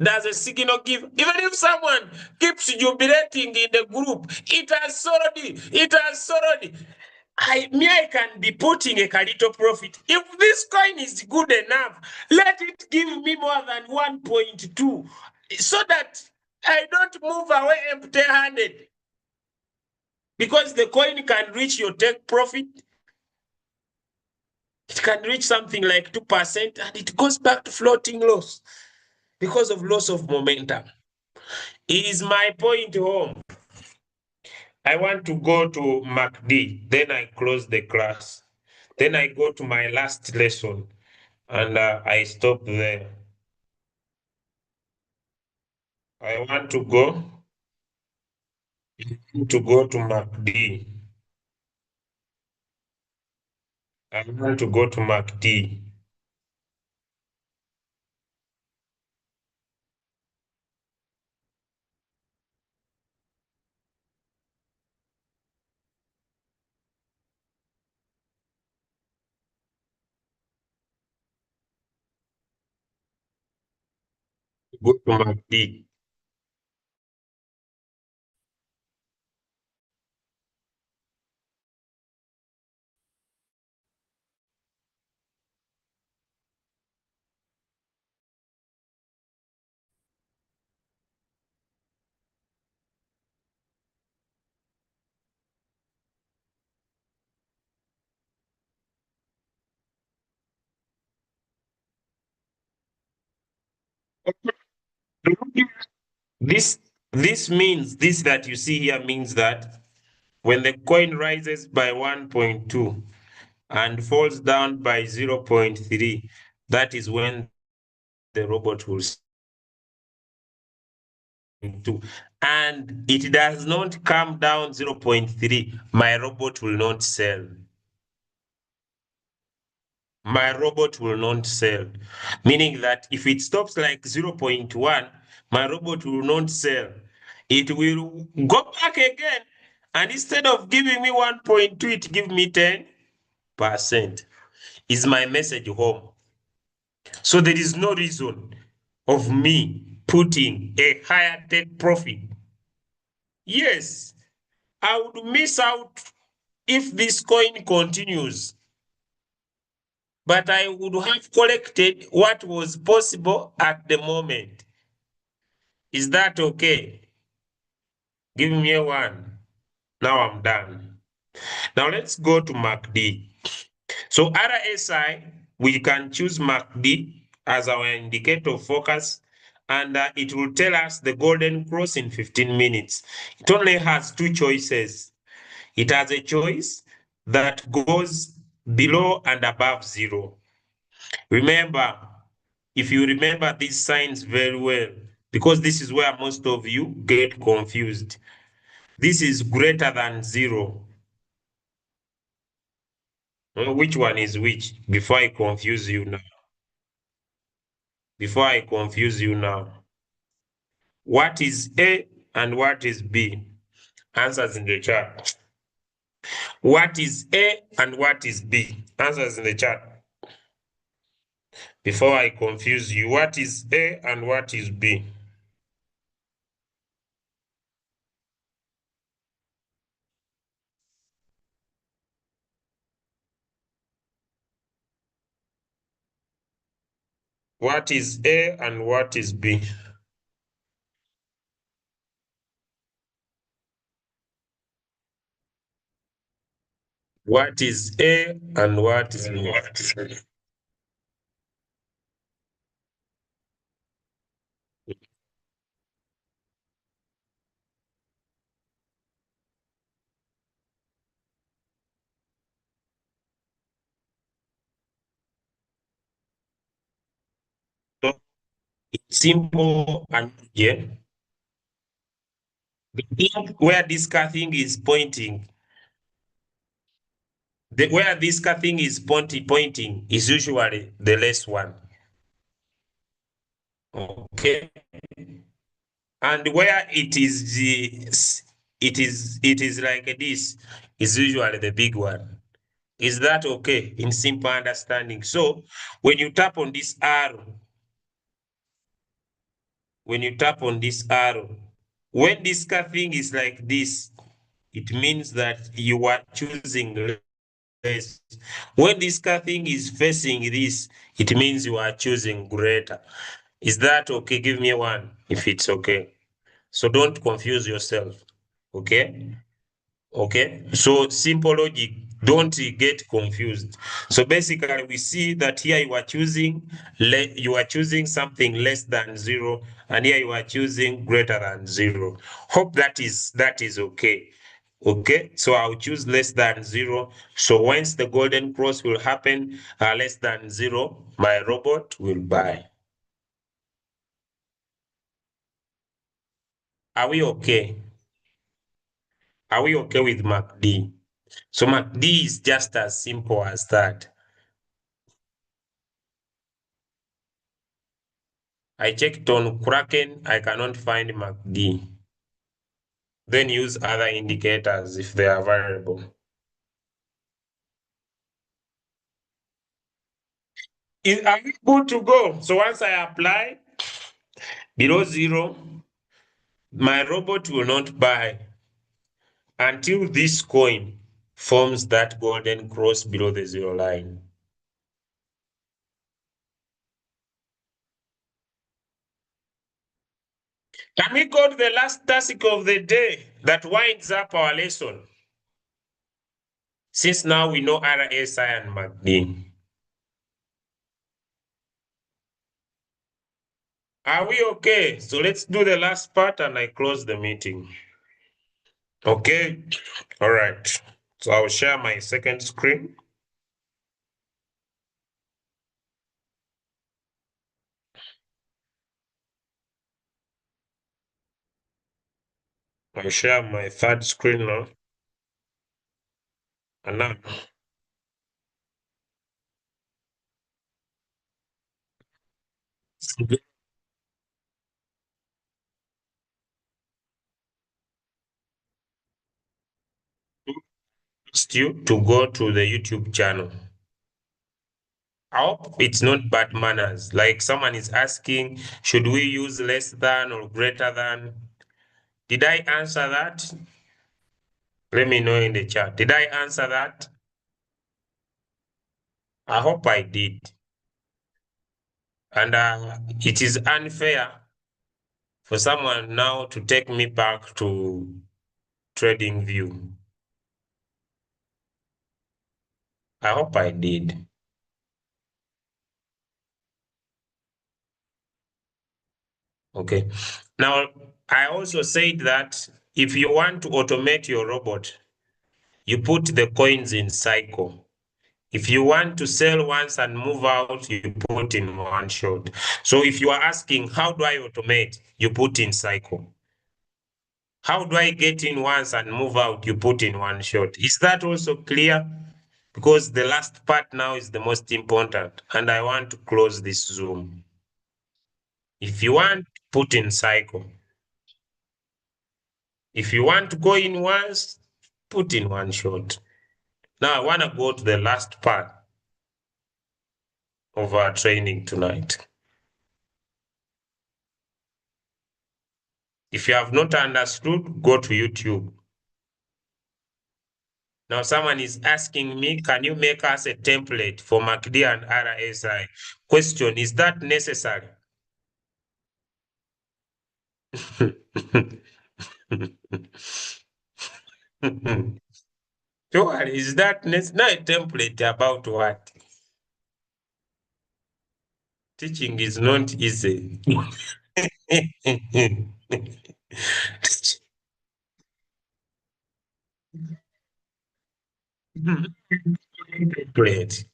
Does a signal give? Even if someone keeps jubilating in the group, it has sold, it has sold. I can be putting a little profit. If this coin is good enough, let it give me more than 1.2 so that I don't move away empty-handed. Because the coin can reach your take profit. It can reach something like 2% and it goes back to floating loss because of loss of momentum. Is my point home? I want to go to MACD, then I close the class. Then I go to my last lesson and I stop there. I want to go to MACD. I want to go to MACD. Go to MACD. This this that you see here means that when the coin rises by 1.2 and falls down by 0.3, that is when the robot will do. And it does not come down 0.3, my robot will not sell. My robot will not sell. Meaning that if it stops like 0.1, my robot will not sell. It will go back again. And instead of giving me 1.2, it give me 10%. Is my message home? So there is no reason of me putting a higher take profit. Yes, I would miss out if this coin continues, but I would have collected what was possible at the moment. Is that okay? Give me a one. Now I'm done. Now let's go to MACD. So RSI, we can choose MACD as our indicator of focus, and it will tell us the golden cross in 15 minutes. It only has two choices. It has a choice that goes below and above zero. Remember, if you remember these signs very well, because this is where most of you get confused. This is greater than zero. Which one is which? Before I confuse you now. Before I confuse you now. What is A and what is B? Answers in the chat. What is A and what is B? Answers in the chat. Before I confuse you, what is A and what is B? What is A and what is B? What is A and what is B? So it's simple and yeah. The thing where this car thing is pointing, where this car thing is pointing is usually the less one. Okay. And where it is like this is usually the big one. Is that okay in simple understanding? So when you tap on this arrow, when you tap on this arrow, when this thing is like this, it means that you are choosing less. When this thing is facing this, it means you are choosing greater. Is that okay? Give me one if it's okay. So don't confuse yourself. Okay? Okay, so simple logic, don't get confused. So basically, we see that here you are choosing something less than zero, and here you are choosing greater than zero. Hope that is okay. Okay, so I'll choose less than zero. So once the golden cross will happen, less than zero, my robot will buy. Are we okay? Are we okay with MACD? So MACD is just as simple as that. I checked on Kraken, I cannot find MACD. Then use other indicators if they are available. Are we good to go? So once I apply below 0, my robot will not buy until this coin forms that golden cross below the 0 line. Can we go to the last task of the day that winds up our lesson? Since now we know RSI and MACD. Are we okay? So let's do the last part and I close the meeting. Okay, all right. So I'll share my second screen. I'll share my third screen now. And now, asked you to go to the YouTube channel. I hope it's not bad manners. Like someone is asking, should we use less than or greater than? Did I answer that? Let me know in the chat. Did I answer that? I hope I did. And it is unfair for someone now to take me back to trading view. I hope I did. Okay. Now, I also said that if you want to automate your robot, you put the coins in cycle. If you want to sell once and move out, you put in one shot. So if you are asking, how do I automate? You put in cycle. How do I get in once and move out? You put in one shot. Is that also clear? Because the last part now is the most important, and I want to close this Zoom. If you want, put in cycle. If you want to go in once, put in one shot. Now I want to go to the last part of our training tonight. If you have not understood, go to YouTube. Now someone is asking me, can you make us a template for MACD and RSI? Question, is that necessary? Sure, is that not a template about what? Teaching is not easy. Template.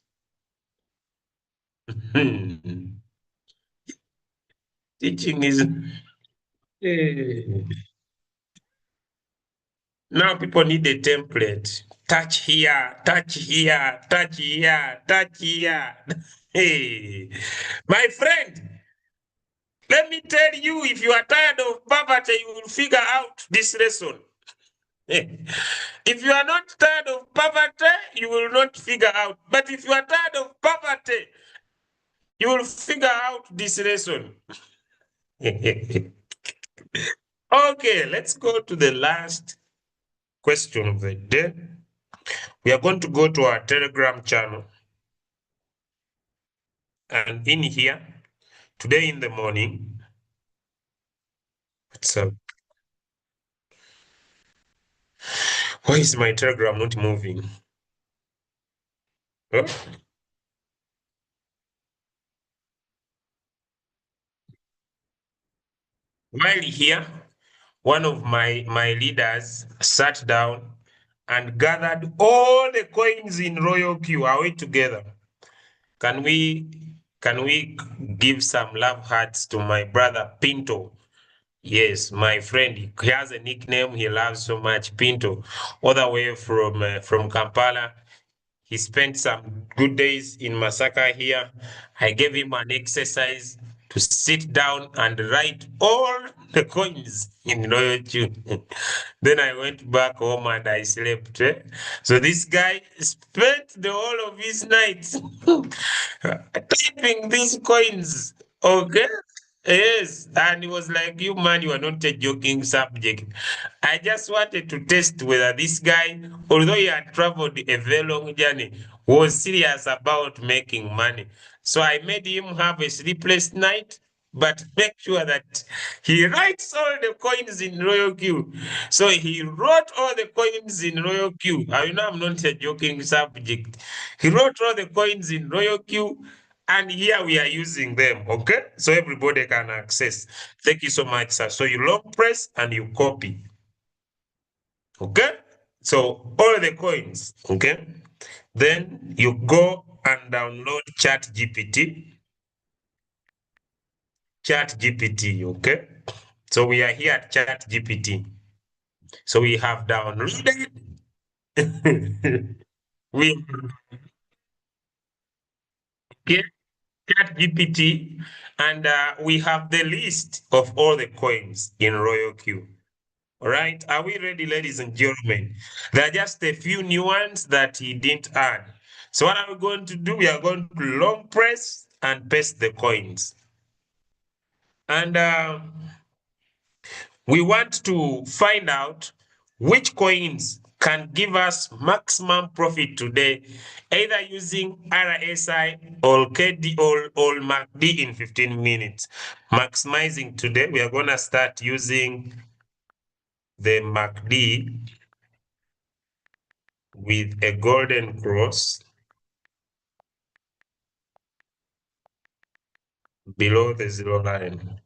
Teaching is now people need a template. Touch here, touch here, touch here, touch here. Hey, my friend, let me tell you, if you are tired of poverty, you will figure out this lesson. If you are not tired of poverty, you will not figure out. But if you are tired of poverty, you will figure out this lesson. Okay, let's go to the last question of the day. We are going to go to our Telegram channel. And in here, today in the morning, why is my Telegram not moving? Huh? While here, one of my leaders sat down and gathered all the coins in Royalq. Are we together? Can we give some love hearts to my brother Pinto? Yes, my friend, he has a nickname he loves so much, Pinto, all the way from Kampala. He spent some good days in Masaka here. I gave him an exercise to sit down and write all the coins in Royalq. Then I went back home and I slept. So this guy spent the whole of his night typing these coins. Okay. Yes, and he was like, "You man, you are not a joking subject." I just wanted to test whether this guy, although he had traveled a very long journey, was serious about making money. So I made him have a sleepless night, but make sure that he writes all the coins in Royalq. So he wrote all the coins in Royalq. I know I'm not a joking subject. He wrote all the coins in Royalq. And here we are using them, okay? So everybody can access. Thank you so much, sir. So you long press and you copy, okay? So all the coins, okay? Then you go and download Chat GPT, okay? So we are here at Chat GPT. So we have downloaded. We get Chat GPT, and we have the list of all the coins in Royalq. All right, are we ready, ladies and gentlemen? There are just a few new ones that he didn't add. So what are we going to do? We are going to long press and paste the coins. And we want to find out which coins can give us maximum profit today, either using RSI or KD or MACD in 15 minutes. Maximizing today, we are going to start using the MACD with a golden cross below the zero line.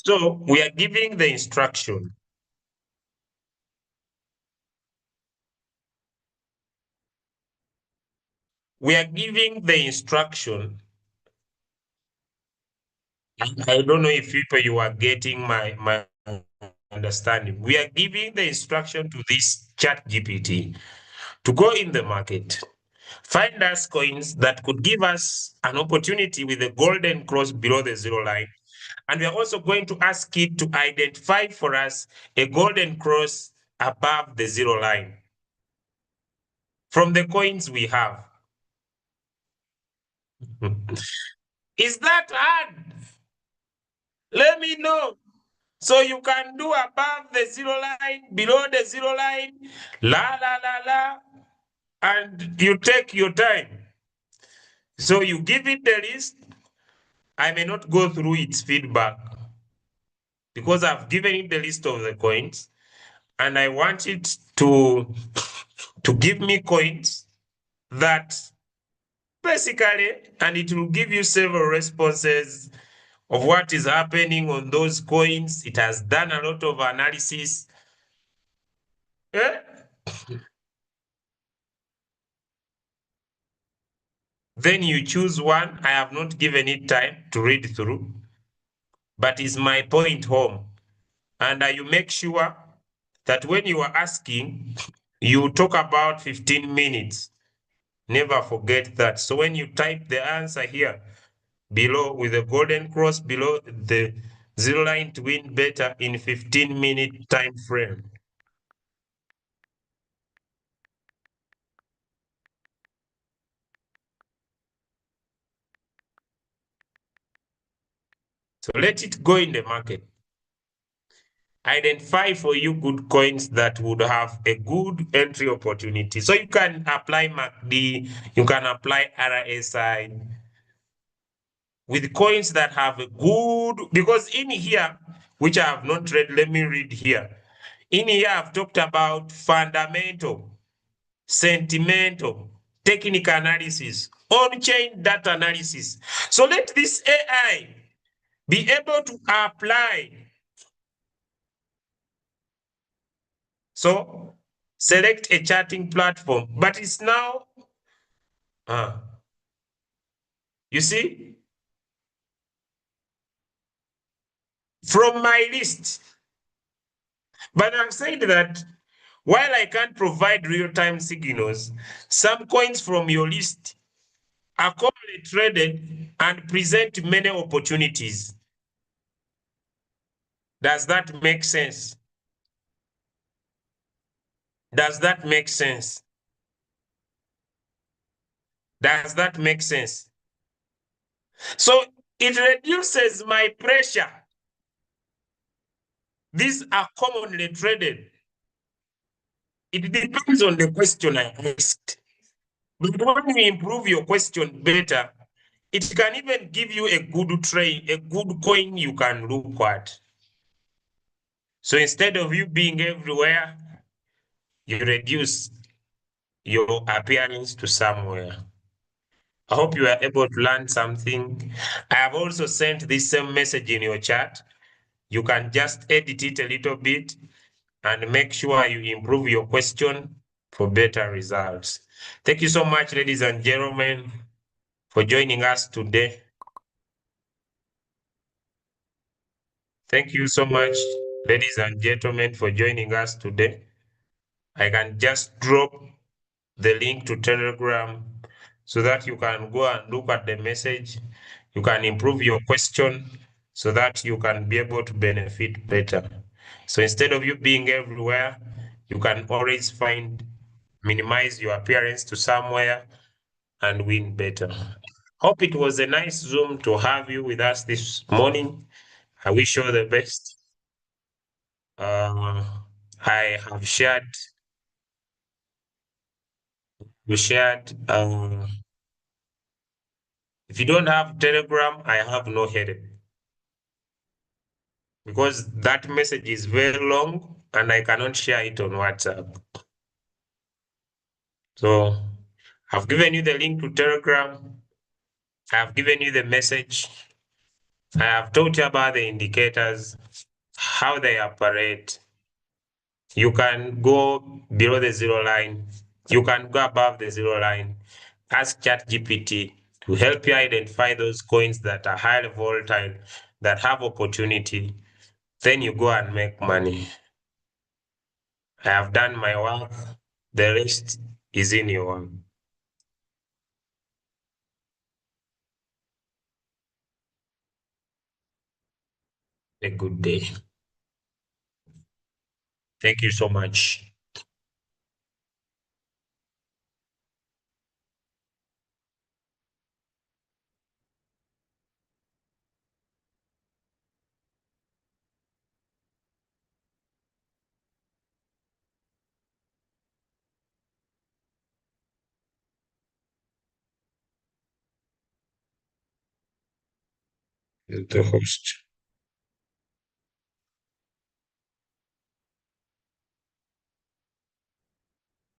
So we are giving the instruction. We are giving the instruction. I don't know if people you are getting my understanding. We are giving the instruction to this chat GPT to go in the market, find us coins that could give us an opportunity with the golden cross below the zero line. And we are also going to ask it to identify for us a golden cross above the zero line from the coins we have. Is that hard? Let me know. So you can do above the zero line, below the zero line, la la la la, and you take your time. So you give it the list. I may not go through its feedback because I've given it the list of the coins, and I want it to give me coins that basically, and it will give you several responses of what is happening on those coins. It has done a lot of analysis. Eh? Then you choose one. I have not given it time to read through, but is my point home. And you make sure that when you are asking, you talk about 15 minutes. Never forget that. So when you type the answer here below with the golden cross below the zero line to win better in 15-minute time frame. So let it go in the market. Identify for you good coins that would have a good entry opportunity. So you can apply MACD, you can apply RSI with coins that have a good, because in here, which I have not read, let me read here. In here, I've talked about fundamental, sentimental, technical analysis, on-chain data analysis. So let this AI be able to apply. So select a chatting platform, but it's now, you see, from my list. But I've said that while I can't provide real-time signals, some coins from your list are commonly traded and present many opportunities. Does that make sense? Does that make sense? Does that make sense? So it reduces my pressure. These are commonly traded. It depends on the question I asked. But when you improve your question better, it can even give you a good trade, a good coin you can look at. So instead of you being everywhere, you reduce your appearance to somewhere. I hope you are able to learn something. I have also sent this same message in your chat. You can just edit it a little bit and make sure you improve your question for better results. Thank you so much, ladies and gentlemen, for joining us today. Thank you so much, ladies and gentlemen, for joining us today. I can just drop the link to Telegram so that you can go and look at the message. You can improve your question so that you can be able to benefit better. So instead of you being everywhere, you can always minimize your appearance to somewhere and win better. Hope it was a nice Zoom to have you with us this morning. I wish you all the best. I have shared. If you don't have Telegram, I have no headache because that message is very long and I cannot share it on WhatsApp. So I've given you the link to Telegram. I've given you the message. I have told you about the indicators, how they operate. You can go below the zero line. You can go above the zero line. Ask ChatGPT to help you identify those coins that are highly volatile, that have opportunity. Then you go and make money. I have done my work. The rest is in your own. A good day. Thank you so much. The host.